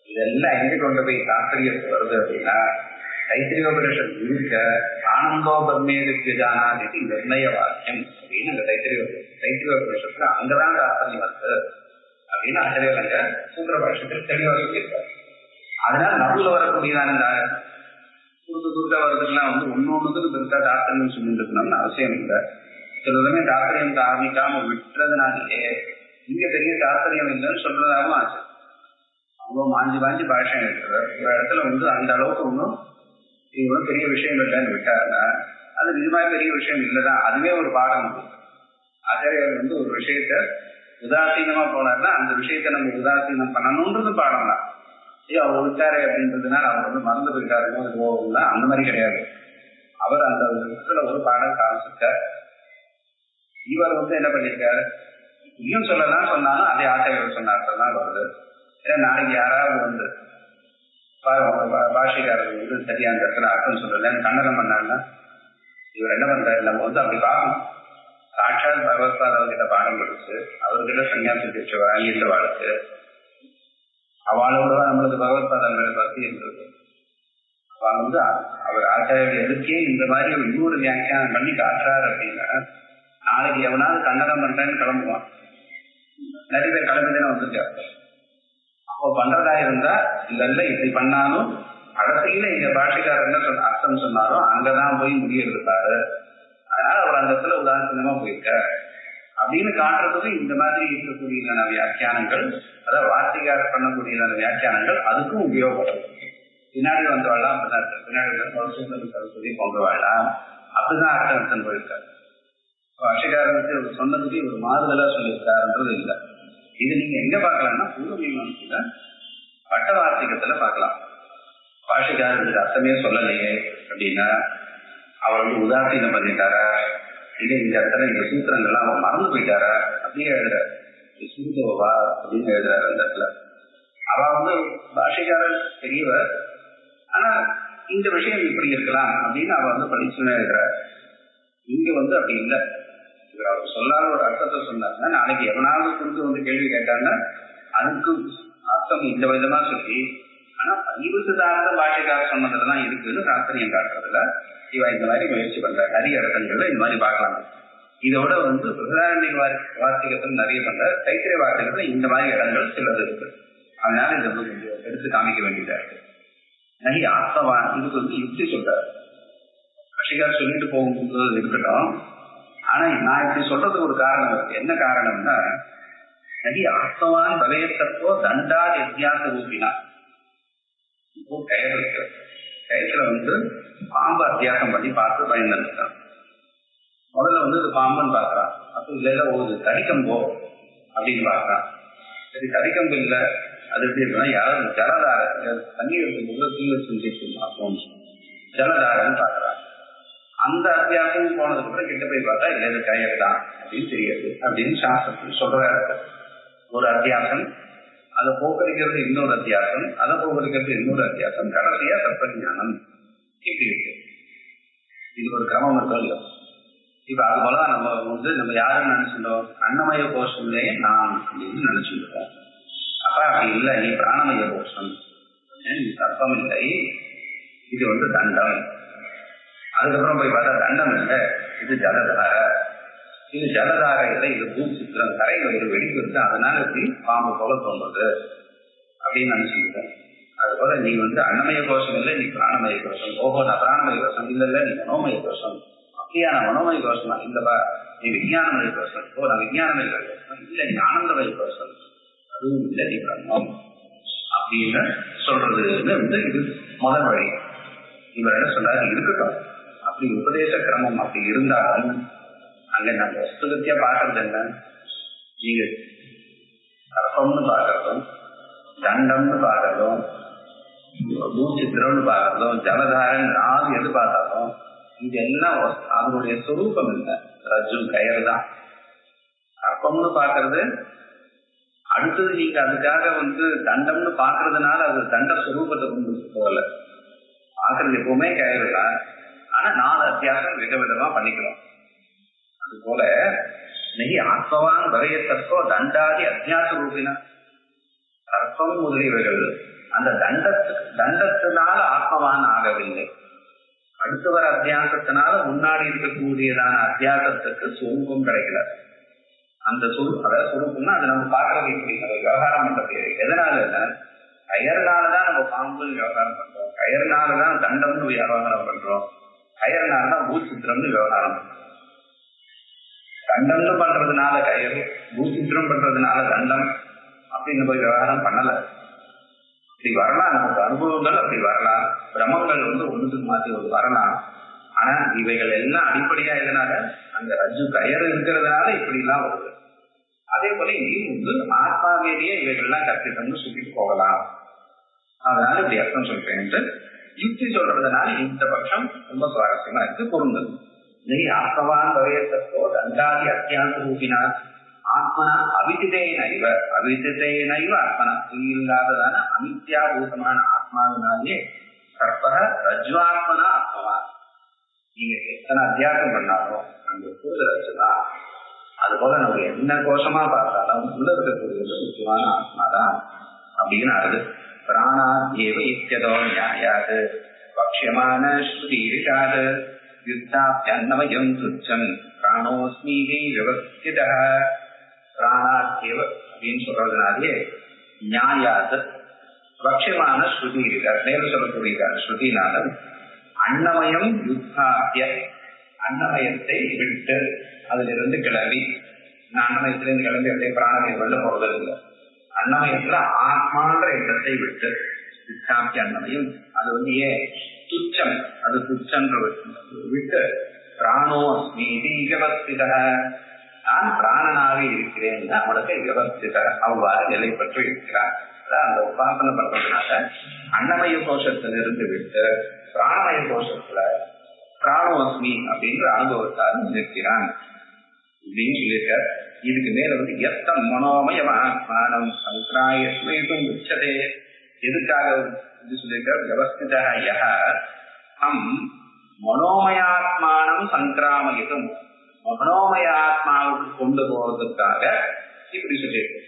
இதெல்லாம் எங்க கொண்டு போய் தாத்பரியத்து வருது அப்படின்னா, தைத்திரியோபனிஷத் இருக்க ஆனந்தோ பிரம்மேதிக்கு ஜானாதிக்கு நிர்ணய வாக்கியம் அப்படின்னு அந்த தைத்திரியோபனிஷத்துல அங்கதான் தாத்பரியம் வருது அப்படின்னு ஆசிரியர் அங்க சூத்திரபாஷ்யத்தில் தெளிவாக சொல்லியிருக்காரு. அதனால நடுவில் வரக்கூடியதான இந்த குறுக்க வர்றதுக்கெல்லாம் ஒன்னொன்னுக்கு பெருசா தாத்பரியம் சொல்லிட்டு இருக்கணும்னு அவசியம் இல்லை. சில சமயம் தாத்பரியம் ஆரம்பிக்காம விட்டுறதுனாலே இங்க பெரிய தாத்பரியம் இல்லைன்னு சொல்றதாகவும் ஆச்சு. அவ்வளோ மாஞ்சி பாஷை இருக்கிறது. ஒரு இடத்துல அந்த அளவுக்கு இவங்களும் பெரிய விஷயம் இல்லைன்னு விட்டாருன்னா அது நிஜமாக பெரிய விஷயம் இல்லைதான். அதுவே ஒரு பாடம். ஆசிரியர் ஒரு விஷயத்த உதாசீனமா போனார்னா அந்த விஷயத்த நம்ம உதாசீனம் பண்ணணும்ன்றது பாடம் தான். அவர் விட்டாரு அப்படின்றதுனால அவர் மறந்து போயிட்டாருன்னா அந்த மாதிரி கிடையாது. அவர் அந்த விஷயத்துல ஒரு பாடம் காமிச்சிருக்கார். இவர் என்ன பண்ணியிருக்காரு, இன்னும் சொல்லலாம் சொன்னாலும் அதே ஆசிரியர் சொன்னார்தான் வருது. ஏன்னா நாளைக்கு யாராவது பாஷைக்காரர் சரியா அந்த இடத்துல அர்த்தம் சொல்லல கண்டனம் பண்ணாங்கன்னா இவர் என்ன பண்றாரு, நம்ம அப்படி பார்க்கணும். சாட்சாத் பகவத்பாதவர்கிட்ட பாடம் கொடுத்து அவர்கிட்ட சன்னியாசம் பெற்று வாங்கிட்டு வாழ்க்கை அவளோட நம்மளுக்கு பகவத்பாதம் மேல பக்தி இருந்திருக்கு. அவ அவர் ஆச்சாரியர் எதுக்கே இந்த மாதிரி இன்னொரு வியாக்கியானம் பண்ணி காட்டுறாரு அப்படின்னா நாளைக்கு எவனாவது கண்டனம் பண்றேன்னு கிளம்புவான். நிறைய பேர் கிளம்பிதானே வந்துருக்காரு. அப்போ பண்றதா இருந்தா இல்ல இப்படி பண்ணாலும் கடைசியில இந்த பாஷைக்காரர் என்ன அர்த்தம் சொன்னாரோ அங்கதான் போய் முடிவெடுப்பாரு. அதனால அவர் அந்த இடத்துல உதாரணமா போயிருக்க அப்படின்னு காட்டுறதுக்கு இந்த மாதிரி இருக்கக்கூடியதான வியாக்கியானங்கள், அதாவது வார்த்தைக்காரர் பண்ணக்கூடியதான வியாக்கியானங்கள் அதுக்கும் உபயோகப்படுறது. பின்னாடி வந்தவாழ்லாம் அப்படிதான் இருக்கு. பின்னாடி சரஸ்வதி சரஸ்வதி போன்றவாழ்லாம் அப்படிதான் அர்த்தம் போயிருக்காரு. பாஷிகாரனுக்கு சொன்னதுக்கு ஒரு மாறுதலா சொல்லியிருக்காருன்றது இல்லை. இது நீங்க எங்க பார்க்கலாம்னா பூர்வ மீமாம்சையில பட்டவார்த்திகத்துல பார்க்கலாம். பாஷிகாரனுக்கு அர்த்தமே சொல்லலையே அப்படின்னா அவர் உதாசீனம் பண்ணிட்டாரா, இல்லை இந்த இடத்துல இந்த சூத்திரங்கள்லாம் அவர் மறந்து போயிட்டாரா அப்படியே எழுதுறாரு. சூதோவா அப்படின்னு எழுதுறாரு. அந்த இடத்துல அவ பாஷிகாரன் பெரியவர், ஆனா இந்த விஷயம் இப்படி இருக்கலாம் அப்படின்னு அவ படிச்சுன்னு எழுதுறாரு. இங்க அப்படி இல்லை. அவர் சொல்லாத ஒரு அர்த்தத்தை சொன்னாருன்னா நாளைக்கு எவனாவது குறித்து கேள்வி கேட்டாங்கன்னா அதுக்கு அர்த்தம் இந்த விதமா சொல்லி, ஆனா இருபதார்த்த பாஷைக்கார சொன்னதுலாம் இருக்குன்னு சாஸ்திரியம் காட்டுறதுல இவ இந்த மாதிரி முயற்சி பண்றாரு. நிறைய இடங்கள்ல இந்த மாதிரி பார்க்கலாம். இதோட பிரதாரண்ய வார்த்திகத்தில் நிறைய பண்ற தைத்திரிய வார்த்தைகள்ல இந்த மாதிரி இடங்கள் சிலது இருக்கு. அதனால இதை கொஞ்சம் எடுத்து காமிக்க வேண்டியதா இருக்கு. நிறைய ஆத்மவான் இதுக்கு யுக்தி சொல்றாரு. பாஷைக்கார் சொல்லிட்டு போகும்போது இருக்கட்டும், ஆனா நான் இப்படி சொல்றதுக்கு ஒரு காரணம் இருக்கு. என்ன காரணம்னா, நிறைய ஆத்மவான் பவேத்தப்போ தண்டாதி வித்தியாச ரூபினா இப்போ கயிறு இருக்கு. கயிற்றுல பாம்பு அத்தியாசம் பண்ணி பார்த்து பயந்துருக்கான். முதல்ல இது பாம்புன்னு பார்க்கறான். அப்போ இல்ல ஒரு தடிக்கம்போ அப்படின்னு பார்க்கறான். சரி தடிக்கம்பு இல்லை, அது எப்படி இருக்குன்னா யாராவது ஜலதார தண்ணி இருக்கும்போது கீழே செஞ்சு பார்ப்போம், ஜலதாரன்னு பார்க்கறான். அந்த அத்தியாசம் போனதுக்கு அப்புறம் கிட்ட போய் பார்த்தா இது கயிறு தான் அப்படின்னு தெரியாது அப்படின்னு சாஸ்திரத்தில் சொல்றாரு. ஒரு அத்தியாசம், அதை போக்கடிக்கிறது இன்னொரு அத்தியாசம், அதை போக்கடிக்கிறது இன்னொரு அத்தியாசம், கடைசியா தத்துவஞானம் இப்படி இருக்கு. இது ஒரு கிரமம் இருக்கோ. இப்ப அது போலதான் நம்ம யாரும் நினைச்சிருந்தோம், அன்னமய கோஷம்லேயே நான் அப்படின்னு நினைச்சுருக்கோம். அப்ப அப்படி இல்லை, நீ பிராணமய கோஷம், நீ தர்ப்பம் இல்லை, இது தண்டம். அதுக்கப்புறம் போய் பார்த்தா தண்டம் இல்லை, இது ஜலதார. இது ஜலதார இல்லை, இது பூச்சித்திரம், கரையில் வெடிப்பு இருக்கு, அதனால இப்படி பாம்பு போல தோன்றது அப்படின்னு நினைச்சுருக்கேன். அது போல நீ அன்னமய கோஷம் இல்லை, நீ பிராணமய கோஷம். ஓஹோ, நான் பிராணமய கோஷம் இல்லை, இல்லை நீ மனோமய கோஷம். அப்படியா, நான் மனோமய கோஷமா இல்லப்பா, நீ விஞ்ஞானமய கோஷம். ஓ, நான் விஞ்ஞானமய கோஷம் இல்லை, நீ ஆனந்தமய கோஷம். அதுவும் இல்லை, நீ பிரம்மம் அப்படின்னு சொல்றதுன்னு இது முதல் வழி. இவர் என்ன சொல்றாரு, இருக்கட்டும் அப்படி உபதேச கிரமம் அப்படி இருந்தாலும் அங்க நம்ம வஸ்துகத்தியா பாக்குறது என்ன, நீங்க சர்ப்பம்னு பாக்குறதும், தண்டம்னு பாக்குறதும், பூச்சித்திரம்னு பாக்குறதும், ஜலதாரன் நாலு எது பார்த்தாலும் இது எல்லாம் அதனுடைய சொரூபம் இல்லை, ரஜு கயிறு தான். சர்ப்பம்னு பாக்குறது அடுத்தது நீங்க அதுக்காக தண்டம்னு பாக்குறதுனால அது தண்ட சுரூபத்தை கொண்டு போகல. பாக்குறது எப்பவுமே கயிறு தான், ஆனா 4 அத்தியாசம் விதவிதமா பண்ணிக்கிறோம். அது போல நெய் ஆத்மவான் வகையத்தோ தண்டாதி அத்தியாச ரூபினா, சர்ப்பம் முதலியவர்கள் அந்த தண்டத்தினால ஆத்மவான் ஆகவில்லை. அடுத்து வர அத்தியாசத்தினால முன்னாடி இருக்கக்கூடியதான அத்தியாசத்துக்கு சுரூபம் கிடைக்கல. அந்த அதாவது சுரூபம்னா அது நம்ம பாக்குறது இப்படி விவகாரம் பண்றது எதனால, கயர்னாலதான் நம்ம பாம்பு விவகாரம் பண்றோம், கயர்னாலதான் தண்டம்னு விவகாரம் பண்றோம், கயர்னாலதான் பூச்சித்திரம்னு விவகாரம் பண்றோம். தண்டம்னு பண்றதுனால கயிறு, பூச்சித்திரம் பண்றதுனால தண்டம் அப்படின்னு போய் விவகாரம் பண்ணல. இப்படி வரலாம், நமக்கு அனுபவங்கள் அப்படி வரலாம், பிரமங்கள் ஒன்றுக்கு மாற்றி வரலாம். ஆனா இவைகள் எல்லாம் அடிப்படையா எதனால, அந்த ரஜ்ஜு கயிறு இருக்கிறதுனால இப்படி எல்லாம் வருது. அதே போல இங்கேயும் ஆத்மாவேதியே இவைகள்லாம் கற்பித்தம்னு சொல்லிட்டு போகலாம். அதனால இப்படி அர்த்தம் சொல்றேன் என்று யுக்தி சொல்றதுனால இந்த பட்சம் ரொம்ப சுவாரஸ்யமா இருக்கு, பொருந்தது. நெய் ஆத்மவான் பவேத்தோ தண்டாதி அத்தியாச ரூபினா ஆத்மனா அவிதிதேனைவ ஆத்மனா இல்லாததான அமித்யாபூதமான ஆத்மாவினாலே கற்பக ரஜ்வாத்மனா ஆத்மவான். நீங்க எத்தனை அத்தியாசம் பண்ணாலும் அங்க இருக்கிறது ரஜ்ஜுதான். அது போல நம்ம என்ன கோஷமா பார்த்தாலும் உள்ள இருக்கக்கூடியது முக்கியமான ஆத்மாதான் அப்படின்னு ஆகுது. பிராணா ஏவ இத்தியதோ நியாயாது பக்ஷ்யமான ஸ்ருதி இருக்காது யுத்தாப்யன்னமயம் துச்சம் பிராணோஸ்மீதி விவஸ்தித. பிராணாத்யேவ அப்படின்னு சொல்றதுனாலே நியாயாது பக்ஷ்யமான ஸ்ருதி இருக்காது, மேலும் சொல்லக்கூடிய ஸ்ருதினால அன்னமயம் யுத்தாப்ய அன்னமயத்தை விட்டு அதுல இருந்து கிளம்பி, அன்னமயத்திலிருந்து கிளம்பி அப்படியே பிராணமயம் வெளில போறது இல்லை. அன்னமயத்துல ஆத்மான்ற எண்ணத்தை விட்டு யுத்தாப்ய அன்னமயம் அது ஏன் துச்சம், அது துச்சன்ற விட்டு பிராணோ அஸ்மி வியவஸ்தித, நான் பிராணனாக இருக்கிறேன் அவனுக்கு வியவஸ்தித அவ்வாறு நிலை பெற்று இருக்கிறான். அந்த உபாசனை பண்றதுனால அன்னமய கோஷத்திலிருந்து விட்டு பிராணமய கோஷத்துல பிராணோ அஸ்மி அப்படின்ற அனுபவத்தால் இருக்கிறான் அப்படின்னு சொல்லியிருக்கார். இதுக்கு மேல எத்தம் மனோமயமாத்மானம் சங்கிராயம் உச்சதே, எதுக்காக இது சொல்லியிருக்கார்? வியவஸ்திதா யஹ தம் மனோமயாத்மானம் சங்கிராமயிதும், மனோமயாத்மாவுக்கு கொண்டு போவதற்காக இப்படி சொல்லியிருக்கு.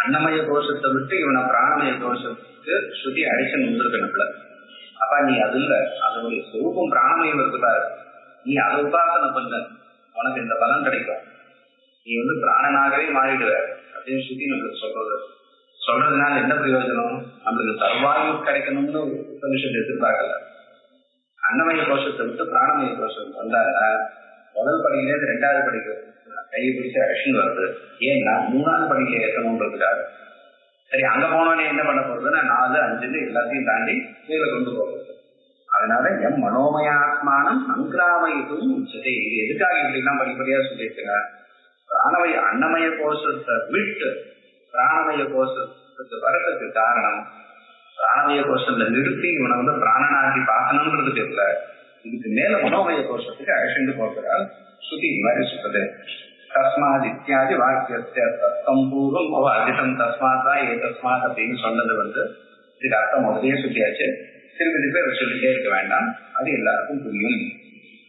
அன்னமய கோஷத்தை விட்டு இவனை பிராணமய கோஷத்துக்கு ஸ்ருதி அடிச்சு நின்றுக்கணும்ல. அப்ப நீ அது இல்ல, அதனுடைய சொரூபம் பிராணமயம் இருக்குதாரு, நீ அதை உபாசனை பண்ண உனக்கு இந்த பலன் கிடைக்கும், நீ பிராணனாகவே மாறிடுவ அப்படின்னு ஸ்ருதி நம்மளுக்கு சொல்றதுனால என்ன பிரயோஜனம்? நம்மளுக்கு சர்வாயு கிடைக்கணும்னு உபனிஷத்து எதிர்பார்க்கல. அன்னமய கோஷத்தை விட்டு பிராணமய கோஷம் வந்தாருன்னா முதல் படியிலேருந்து 2வது படிக்கு கையை பிடிச்ச அக்ஷன் வருது. ஏன்னா 3வது படியில ஏற்றணும்ன்றதுக்காக. சரி, அங்க போனோடனே என்ன பண்ண போறதுன்னா 4, 5 எல்லாத்தையும் தாண்டி கீழே கொண்டு போகிறது. அதனால எம் மனோமயாத்மானம் சங்கிராமயிதும் உச்சதே. இது எதுக்காக இப்படிலாம் படிப்படியா சொல்லியிருக்கேன்? அன்னமய கோஷத்தை விட்டு பிராணமய கோஷத்துக்கு வரதுக்கு காரணம், பிராணமய கோஷத்துல நிறுத்தி இவனை பிராணனாக்கி பார்க்கணுன்றதுக்கு இல்ல, இதுக்கு மேல மனோமய கோஷத்துக்கு அழைச்சிட்டு போகிறார் ஸ்ருதி. இந்த மாதிரி சொல்றது தஸ்மாத் இத்தியாதி வாக்கியத்தை தத்தம் பூர்வம் அதிகம் தஸ்மாத்தா ஏ தஸ்மாத் அப்படின்னு சொன்னது இதுக்கு அர்த்தம் முதலே சொல்லியாச்சு. திருப்பி பேர் சொல்லிட்டே இருக்க வேண்டாம், அது எல்லாருக்கும் புரியும்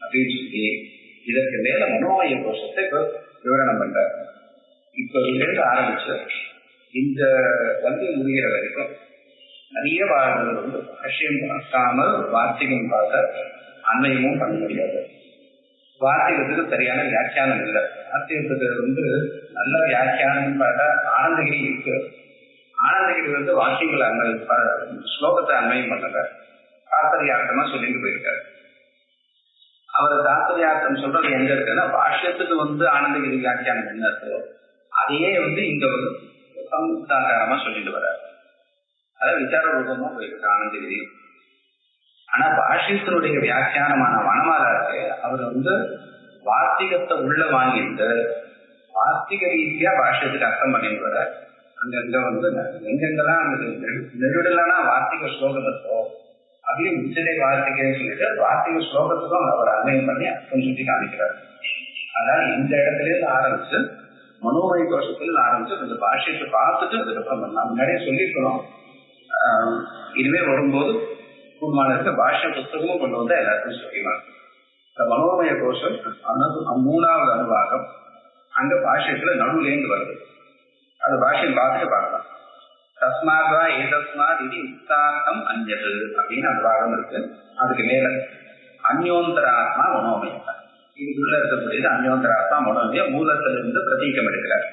அப்படின்னு சொல்லி இதற்கு மேல மனோமய கோஷத்தை இப்ப விவரணம் பண்ற. இப்ப இருந்து ஆரம்பிச்சு இந்த முடிகிற வரைக்கும் நிறைய வாழ்கள் பாஷ்யம் பார்க்காமல் வார்த்திகம் பார்க்க அன்மையமும் பண்ண முடியாது. வார்த்திகத்துக்கு சரியான வியாக்கியானம் இல்லை. வார்த்திகத்துக்கு நல்ல வியாக்கியானம் பார்த்தா ஆனந்தகிரி இருக்கு. ஆனந்தகிரி வாக்கியங்களை அன்மை ஸ்லோகத்தை அன்மையும் பண்ணல, தாத்பர்யார்த்தமா சொல்லிட்டு போயிருக்காரு. அவர் தாத்பர்யார்த்தம் சொல்றது எங்க இருக்குன்னா பாஷ்யத்துக்கு ஆனந்தகிரி வியாக்கியானம் என்ன இருக்கோ அதையே இங்க சம்சாரமா சொல்லிட்டு வர்றாரு. அதாவது விசார ரூபமா போயிருக்கு ஆனந்தகிரி. ஆனா பாஷ்யத்தினுடைய வியாக்கியானமான வனமாதாருக்கு அவர் வார்த்திகத்தை உள்ள வாங்கிட்டு வார்த்திக ரீதியா பாஷ்யத்துக்கு அர்த்தம் பண்ணிட்டு வர. அங்கங்க எங்கெங்கெல்லாம் நெருடலான வார்த்திக ஸ்லோகம் இருக்கோ அதையும் உச்சதை வார்த்திகன்னு சொல்லிட்டு வார்த்திக ஸ்லோகத்துக்கும் அவர் அன்வயம் பண்ணி அர்த்தம் சுட்டி காமிக்கிறார். அதனால இந்த இடத்துல இருந்து ஆரம்பிச்சு மனோமய கோஷத்துல ஆரம்பிச்சு கொஞ்சம் பாஷ்யத்தை பார்த்துட்டு அதுக்கப்புறம் நம்ம முன்னாடியே சொல்லியிருக்கணும். இதுவே வரும்போது கூடுமான பாஷ்ய புத்தகமும் கொண்டு வந்தா எல்லாருக்கும் சொல்லிடுவாங்க. இந்த மனோமய கோஷம் 3வது அனுவாகம் அங்க பாஷ்யத்துல நடுவுலேருந்து வருது. அது பாஷ்யம் பார்த்துட்டு பார்க்கலாம். தஸ்மாத்வா ஏதஸ்மாத் இது யுக்தார்த்தம் அந்யது அப்படின்னு அனுவாகம் இருக்கு. அதுக்கு மேல அந்யோந்தராத்மா மனோமயம், இதுக்குள்ள இருக்கக்கூடியது அந்யோந்தராத்மா மனோமய மூலத்திலிருந்து பிரதீகம் எடுக்கிறார்.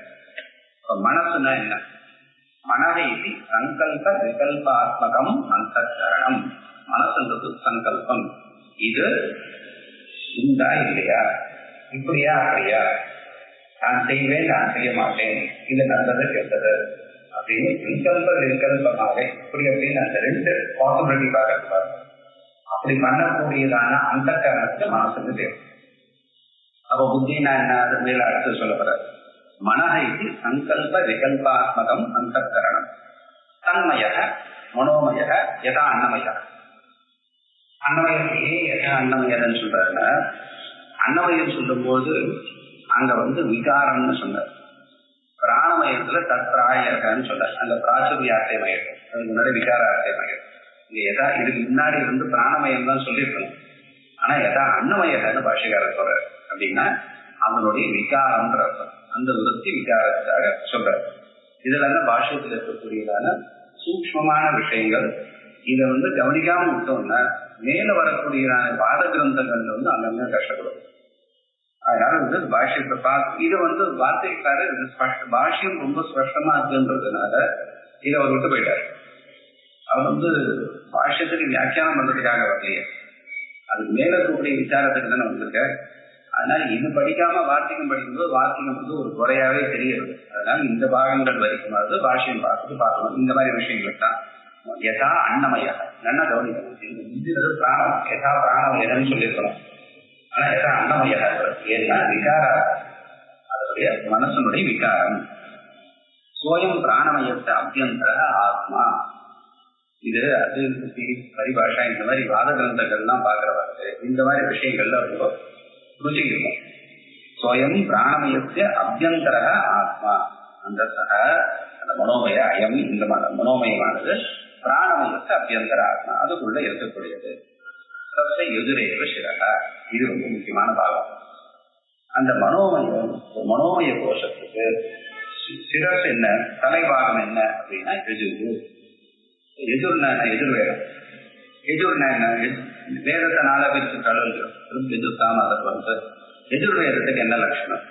மனசுனா என்ன? மனதை இது சங்கல்ப விகல்பாத்மகம் அந்தரணம். மனசுன்றது சங்கல்பம். இது உண்டா இல்லையா, இப்படியா அப்படியா, நான் செய்வேன் நான் செய்ய மாட்டேன், இது நல்லது கெட்டது அப்படின்னு விகல்ப விகல்பமாக இப்படி அப்படின்னு அந்த 2 பாசிபிலிட்டிக்காக இருப்பார். அப்படி பண்ணக்கூடியதான அந்த கரணத்துக்கு மனசுக்கு தேவை. அப்ப புத்தினா என்ன? அது மேல அடுத்து சொல்லப்படுற மனதை சங்கல்ப விகல்பாத்மகம் அந்தரணம். தன்மய மனோமய யதா அன்னமய. அன்னமயம் யதா அன்னமயன்னு சொல்றாருன்னா, அன்னமயம் சொல்லும் போது அங்க விகாரம்னு சொன்னார். பிராணமயத்துல தத்ராயகன்னு சொல்றாரு. அந்த பிராச்சுரியார்த்தை மயம், அதுக்கு முன்னாடி விகாரார்த்தை மயம். இங்க எதா இதுக்கு முன்னாடி பிராணமயம் தான் சொல்லியிருக்கணும். ஆனா எதா அன்னமயன்னு பாஷைக்காரர் சொல்றாரு. அப்படின்னா அவனுடைய விகாரம்ன்ற அர்த்தம். அந்த விருத்தி விகாரத்துக்காக சொல்றாரு. இதுல பாஷ்யத்தில் இருக்கக்கூடியதான சூக்ஷ்மமான விஷயங்கள். இதை கவனிக்காம விட்டோம்னா மேல வரக்கூடியதான வாத கிரந்தங்கள் அங்கங்க கஷ்டப்படும். அதனால பாஷ்யத்தை பார்த்து இது வார்த்தைக்காரர் பாஷ்யம் ரொம்ப ஸ்பஷ்டமா இருக்குன்றதுனால இதை அவர் விட்டு போயிட்டார். அவர் பாஷ்யத்துக்கு வியாக்கியானம் பண்றதுக்காக வரலையே, அதுக்கு மேல இருக்கக்கூடிய விசாரத்துக்கு தானே வந்திருக்க. அதனால இது படிக்காம வார்த்தைகம் படிக்கும்போது வார்த்தைகம் ஒரு குறையாவே தெரியுது. அதனால இந்த பாகங்கள் வரைக்குமாவது பாஷ்யம் பார்த்துட்டு பார்க்கணும். இந்த மாதிரி விஷயங்கள் தான் யதா அன்னமய நல்லா கவனிக்கணும். பிராணம் யதா பிராணம் எதன்னு சொல்லியிருக்கணும். ஆனா எல்லாம் அன்னமயா இருக்கிறது. ஏன்னா விகாரா அதனுடைய மனசனுடைய விகாரம். சோயம் பிராணமயத்தை அபியந்தர ஆத்மா. இது அது பரிபாஷா இந்த மாதிரி வாத கிரந்தங்கள்லாம் பார்க்கிறவருக்கு இந்த மாதிரி விஷயங்கள்ல ரொம்ப ருச்சி இருக்கும். சோயம் பிராணமயத்தை அபியந்தர ஆத்மா. அந்த அந்த மனோமய அயம், இந்த மனோமயமானது பிராணமயத்தை அபியந்தர ஆத்மா, அதுக்குள்ள இருக்கக்கூடியது. எதிரேவ சிரகா, இது ரொம்ப முக்கியமான பாகம். அந்த மனோமய கோஷத்துக்கு சிரஸ் என்ன, தலைபாகம் என்ன அப்படின்னா எஜுரு. எஜுர்னா எதிர்வேதம். எஜுர்னா என்ன, வேதத்தை நாலா பிரித்து கலந்துரும். எதிர்த்தாம அதை வந்து எஜுர்வேதத்துக்கு என்ன லட்சணம்,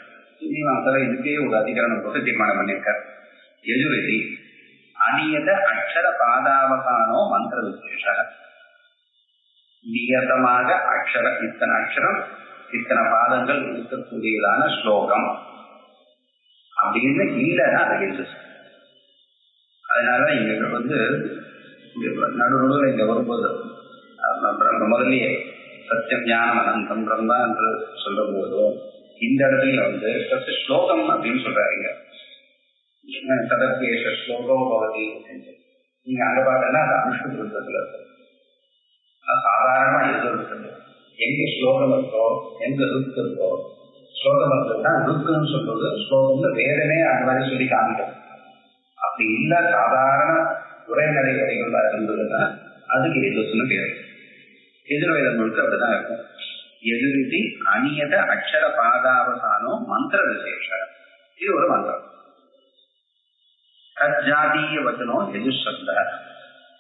மீமாசல இதுக்கே ஒரு அதிகரணம் போட்டு தீர்மானம் பண்ணியிருக்கார். எஜுர்வேதி அநியத அக்ஷர பாதாவகானோ மந்திர விசேஷ. நியதமாக அக்ஷரம், இத்தனை அக்ஷரம் இத்தனை பாதங்கள் இருக்கக்கூடியதான ஸ்லோகம் அப்படின்னு இல்லைன்னா அதை எழுது. அதனால இங்க வந்து நடுநடுவில் இங்க வரும்போது முதலியே சத்தியம் ஞானம் அனந்தம் பிரம்மா என்று சொல்லும் போதும் இந்த இடத்துல வந்து ஸ்லோகம் அப்படின்னு சொல்றாருங்க. சதற்கேஷ ஸ்லோகம் பவதி. நீங்க அங்க பார்த்தோன்னா அது அனுஷ்டு விருத்தத்துல இருக்கு. சாதாரணமா எது இருக்குது, எங்க ஸ்லோகம் இருக்கோ எங்க ருக் இருக்கோ, ஸ்லோகம் இருக்குன்னா ருக்குன்னு சொல்றது ஸ்லோகம்னு வேதமே அந்த மாதிரி சொல்லி காமிக்கும். அப்படி இல்ல சாதாரண உரைநடை வரைகளா இருந்ததுன்னா அதுக்கு எதுன்னு பேரு. எதிர்வேதம் முழுக்க அப்படிதான் இருக்கும். எதிர்த்தி அநியத அக்ஷர பாதாவசானோ மந்திர விசேஷ. இது ஒரு மந்திரம். தஜாதீய வச்சனம் எதிர்சப்த.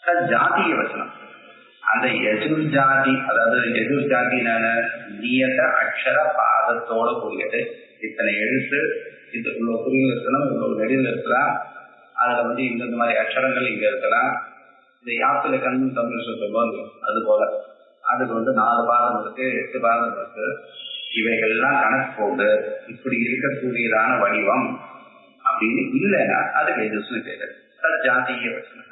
தஜாதீய வச்சனம் அந்த எதிர்ஜாதி, அதாவது எதிர்ஜாதினால நியத அக்ஷர பாதத்தோட கூடியது. இத்தனை எழுத்து, இது இவ்வளவு குறியில் இருக்கலாம், இவ்வளவு நெடியில் இருக்கலாம், அதுல வந்து இந்த மாதிரி அக்ஷரங்கள் இங்க இருக்கலாம். இந்த யாத்திரை கண்ணு தமிழ் சொல்லும்போது அது போல அதுக்கு வந்து 4 பாதம் இருக்கு, 8 பாதம் இருக்கு. இவைகள்லாம் கணக்கு போட்டு இப்படி இருக்கக்கூடியதான வடிவம் அப்படின்னு இல்லைன்னா அதுக்கு எதிர்த்து பேரு தஜாதிய வச்சனம்.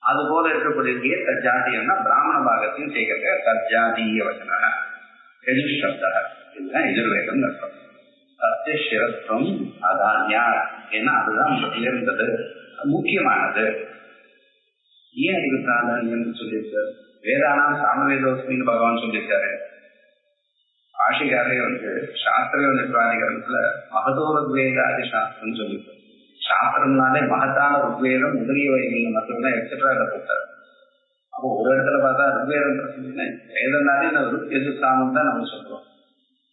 அது போல இருக்கக்கூடிய தஜாதியம்னா பிராமண பாகத்தையும் சேர்க்கிற தஜாதிய வச்சன எதிர்சப்த. இதுதான் எதிர்வேதம் அர்த்தம். சத்திய சிரஸ்வம் அதான்யா, ஏன்னா அதுதான் உயர்ந்தது, முக்கியமானது. ஏன் அதுக்கு பிராதானியம் சொல்லியிருக்காரு? வேதானாம் சாமவேதோஸ்மின்னு பகவான் சொல்லியிருக்காரு. ஆஷிகாரே வந்து சாஸ்திர நிர்வாகிகத்துல மகதோ ருக்வேதாதி சாஸ்திரம் சொல்லியிருக்காரு. சாஸ்திரம்னாலே மகத்தான ருக்வேதம் முதலிய வகைகள் மட்டும்தான் எக்ஸெட்ரா போட்டார். அப்போ ஒரு இடத்துல பார்த்தா ருக்வேதம் பிரச்சனை, வேதம்னாலே நான் ருக் எதிர்சாமம் தான் நம்ம சொல்றோம்,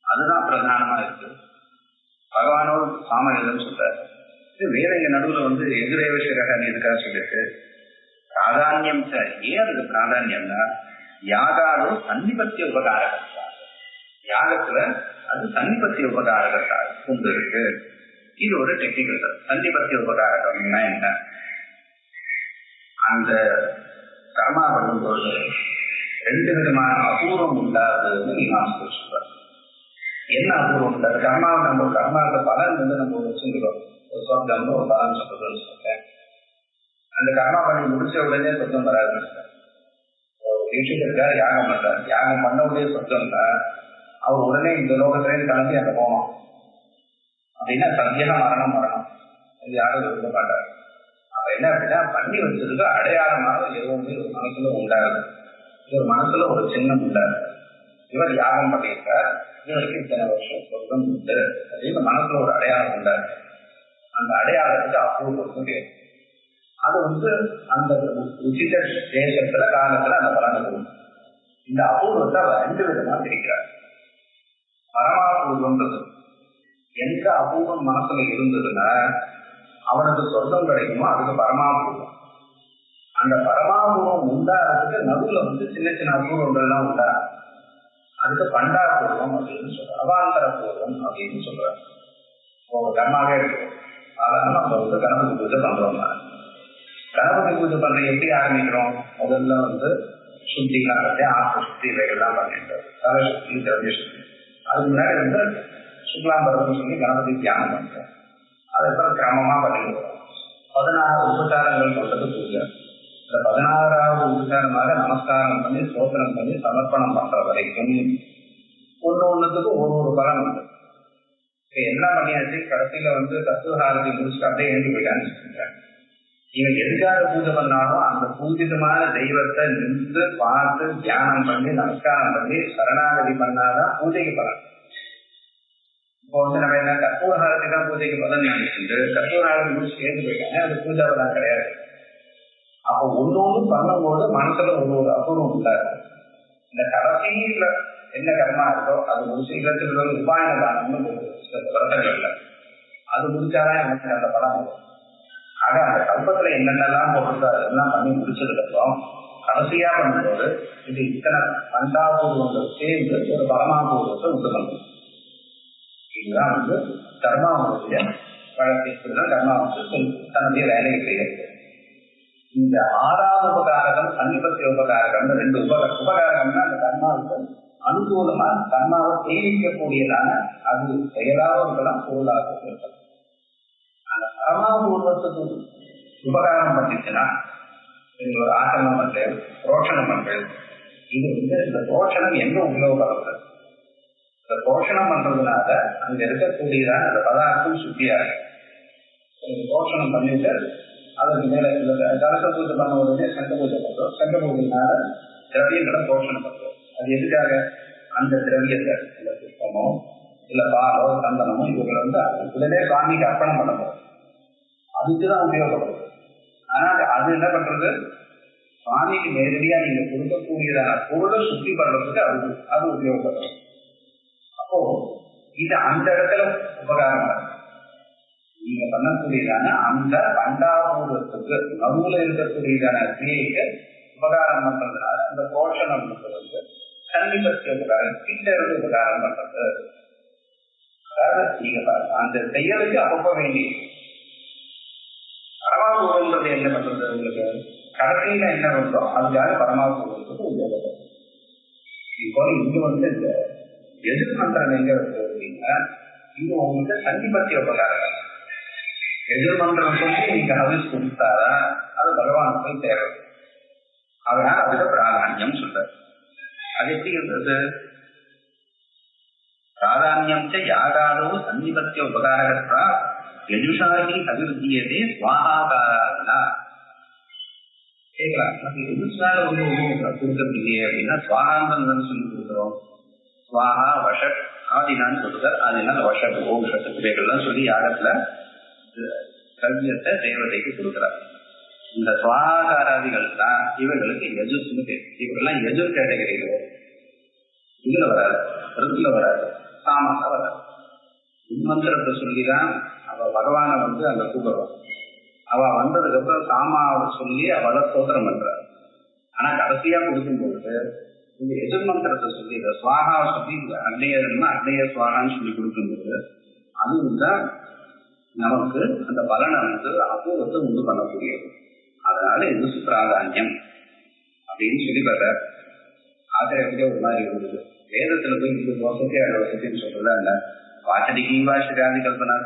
அதுதான் பிரதானமா இருக்கு. பகவானோடு சாமவேதம் சொல்றாரு. வேதங்க நடுவில் வந்து எதிரேவ சிரகான்னு எதுக்காக சொல்லியிருக்கு? பிராதானியம். ஏன் அதுக்கு பிராதானியம்னா யாகாதோ சன்னிபத்திய உபகாரகத்தா. யாகத்துல அது சன்னிபத்திய உபகாரகத்தா கொண்டு இருக்கு. இது ஒரு டெக்னிக்கல். சன்னிபத்திய உபகாரகம்னா என்ன? அந்த கர்மா பண்ணும்போது 2 விதமான அபூர்வம் உண்டாதுன்னு மீமாம்சை சொல்றாரு. என்ன அபூர்வம் உண்டாது? கர்மாவை நம்ம கர்மாவுக்கு பலன் வந்து நம்ம வச்சுக்கிறோம். சொர்க்கம் ஒரு பலன் சொல்றதுன்னு சொல்றேன். அந்த கர்மா பண்ணி முடிச்ச உடனே சொர்க்கம் வராது. தீட்சிதற்காக யாகம் பண்றாரு. யாகம் பண்ண உடனே சொர்க்கம்னா அவர் உடனே இந்த லோகத்திலேருந்து கிளம்பி அங்க போகணும் அப்படின்னா சத்தியா மரணம் இது யாரும் விரும்ப மாட்டாரு. அவ என்ன அப்படின்னா பண்ணி வச்சதுக்கு அடையாளமாக எதுவுமே ஒரு மனசுல உண்டாது. இது ஒரு மனசுல ஒரு சின்னம் உண்டாது. இவர் யாகம் பண்ணியிருக்கார், இவருக்கு இத்தனை வருஷம் சொர்க்கம் உண்டு அப்படின்னு மனசுல ஒரு அடையாளம் உண்டாது. அந்த அடையாளத்துக்கு அபூர்வம் பேர். அது வந்து அந்த உச்சித தேசத்துல காலத்துல அந்த பலன் இருக்கும். இந்த அபூர்வத்தை அவர் 2 விதமா பிரிக்கிறார். பரமாபூர்வன்றது எந்த அபூர்வம் மனசுல இருந்ததுன்னா அவனுக்கு சொர்க்கம் கிடைக்குமோ அதுக்கு பரமாபூர்வம். அந்த பரமாபூர்வம் உண்டாகிறதுக்கு நடுவுல வந்து சின்ன சின்ன அபூர்வங்கள்லாம் உண்டா, அதுக்கு பண்டாபூர்வம் அப்படின்னு சொல்ற, அவாந்தர பூர்வம் அப்படின்னு சொல்றாங்க. கர்மாவே இருக்கு. அதனால நம்ம வந்து கணபதி பூஜை பண்றோம். கணபதி பூஜை பண்ற எப்படி ஆரம்பிக்கிறோம்? முதல்ல வந்து சுத்திலாம் கட்டி ஆத்ம சுத்தி இவைகள்லாம் பண்ணிட்டு தலை சுத்தி திரவிய சுத்தி. அதுக்கு முன்னாடி வந்து சுக்லாம்பரம்னு சொல்லி கணபதி தியானம் பண்றோம். அதுக்கப்புறம் கிரமமா பண்ணிடுவோம். 16 உபச்சாரங்கள் கொண்டது பூஜை. இந்த 16வது உபச்சாரமாக நமஸ்காரம் பண்ணி ஸ்தோத்திரம் பண்ணி சமர்ப்பணம் பண்ற வரைக்கும் ஒன்று ஒவ்வொருத்தருக்கும் ஒரு பலன் உண்டு. என்ன பண்ணியாச்சு, கடைசியில தத்துவஹாரத்தை முடிச்சுட்டு அப்படியே எழுந்து போயிட்டான்னு சொல்றாங்க. இவன் எதுக்காக பூஜை பண்ணாலும் அந்த பூஜிதமான தெய்வத்தை நின்று பார்த்து தியானம் பண்ணி நமஸ்காரம் பண்ணி சரணாகதி பண்ணாதான் பூஜைக்கு பலன். இப்போ நம்ம என்ன கற்பூரஹாரத்தை தான் பூஜைக்கு பலன் நினைச்சுட்டு கற்பூரஹாரத்தை முடிச்சு எழுந்து போயிட்டாங்க, அது பூஜா பலன் கிடையாது. அப்போ ஒன்னொன்னும் பண்ணும்போது மனசுல ஒரு அபூர்வம் உண்டாரு. இந்த கடைசியில என்ன கர்மா இருக்கோ அது முடிச்சு இல்லத்துல உபாயன தானம்னு விரதங்கள்ல அது முடிச்சாதான் எனக்கு அந்த பலம் வரும். ஆக அந்த கல்பத்துல என்னென்னலாம் போட்டிருக்காரு அதெல்லாம் பண்ணி முடிச்சதுக்கு அப்புறம் கடைசியா பண்ணும்போது இது இத்தனை பண்டாபூர்வங்கள் சேர்ந்து ஒரு பரமாபூர்வத்தை உண்டு பண்ணும். இதுதான் கர்மாவுடைய வழக்கை கர்மாவுக்கு தன்னுடைய வேலையை செய்யறது. இந்த 6வது உபகாரகம் சன்னிபத்திய உபகாரகம் 2 உபகாரகம்னா அந்த கர்மாவுக்கு அனுகூலமா கர்மாவை சேமிக்கக்கூடியதான அது செயலாக இருக்கலாம் பொருளாக இருக்கலாம். அந்த பரமாபூர்வத்துக்கு உபகாரம் பண்ணிச்சுன்னா ஒரு ஆசனம் பண்றது புரோஷனம் பண்றது. இது இந்த புரோஷனம் எங்க உபயோகப்படுறது? இந்த புரோஷனம் பண்றதுனால அங்க இருக்கக்கூடியதான அந்த பதார்த்தம் சுத்தியாக புரோஷனம் பண்ணிட்டு அதற்கு மேல கலச பூஜை பண்ண உடனே சங்க பூஜை பண்றோம். சங்க பூஜையினால திரவியங்களை போஷணம் பண்றோம். அது எதுக்காக? அந்த திரவியத்தை இல்ல புஷ்பமோ இல்ல பாலோ சந்தனமோ இவங்களை உடனே சுவாமிக்கு அர்ப்பணம் பண்ண போறோம். அதுக்குதான் உபயோகப்படுது. ஆனா அது என்ன பண்றது? சுவாமிக்கு நேரடியா நீங்க கொடுக்கக்கூடியதான பொருளை சுத்தி பண்றதுக்கு அது உபயோகப்படுறது. அப்போ இது அந்த இடத்துல உபகாரம் தான். நீங்க பண்ணக்கூடியதான அந்த பண்டாபூர்வத்துக்கு நடுவுல இருக்கக்கூடியதான கிரியைக்கு உபகாரம் பண்றதுனால அந்த போஷணம் சன்னிபத்திய உபகாரம் கிட்ட இருந்து உபகாரம் பண்றது. அதாவது நீங்க அந்த செயலுக்கு அப்பப்ப வேண்டி பரமாபூர்வன்றது என்ன பண்றது? உங்களுக்கு கடைசியில என்ன பண்றோம் அதுக்காக பரமாபூர்வத்துக்கு உபயோகப்படும். இப்போ இங்க இந்த எதிர் மந்திரம் எங்க இருக்கு அப்படின்னா இங்க உங்களுக்கு சன்னிபத்திய உபகாரம். எதிர்மன்றம் சொல்லி நீங்க ஹவிஸ் கொடுத்தாரா அது பகவானுக்கு தேவை. அதனால அதுக்கு பிராதானியம் சொல்ற. அது எப்படி இருந்தது? பிராதானியம் யாகாதோ சன்னிபத்திய உபகாரகா யஜுஷாகி அபிவிருத்தியதே சுவாகாராதனா. கேட்கலாம், எதுனால கொடுக்கறது இல்லையே அப்படின்னா சுவாகாந்தம் சொல்லி கொடுக்குறோம். சுவாகா வஷட் ஆதினான்னு கொடுத்தார். அதனால வஷட் ஓம் ஷட் இவைகள்லாம் சொல்லி யாகத்துல கல்வியத்தை தேவதைக்கு கொடுக்கிறார். இந்த சுவாகாராதிகள் தான் இவர்களுக்கு யஜுஸ்னு பேர். இவர்கள்லாம் யஜுர் கேட்டகரியில வரும். இதுல வராது, ருத்துல வராது, சாமச வராது. உன்மந்திரத்தை சொல்லிதான் அவ பகவானை அங்க கூப்பிடுவான். அவ வந்ததுக்கு அப்புறம் சாமாவை சொல்லி அவளை ஸ்தோத்திரம் பண்றார். ஆனா கடைசியா கொடுக்கும்போது இந்த எதிர்மந்திரத்தை சொல்லி சுவாகாவை சொல்லி அக்னேயன்னா அக்னேய சுவாகான்னு சொல்லி கொடுக்கும்போது அதுதான் நமக்கு அந்த பலனை அபூர்வத்தை உண்டு பண்ணக்கூடியது. அதனால இது பிராதானியம் அப்படின்னு சொல்லி வர்ற ஆசிரியர்களே ஒரு மாதிரி இருந்தது. வேதத்துல போய் 20 வருஷத்தை 2 வருஷத்தையும் சொல்றதா இல்ல. வாசனிகை வாசிராதி கல்பனா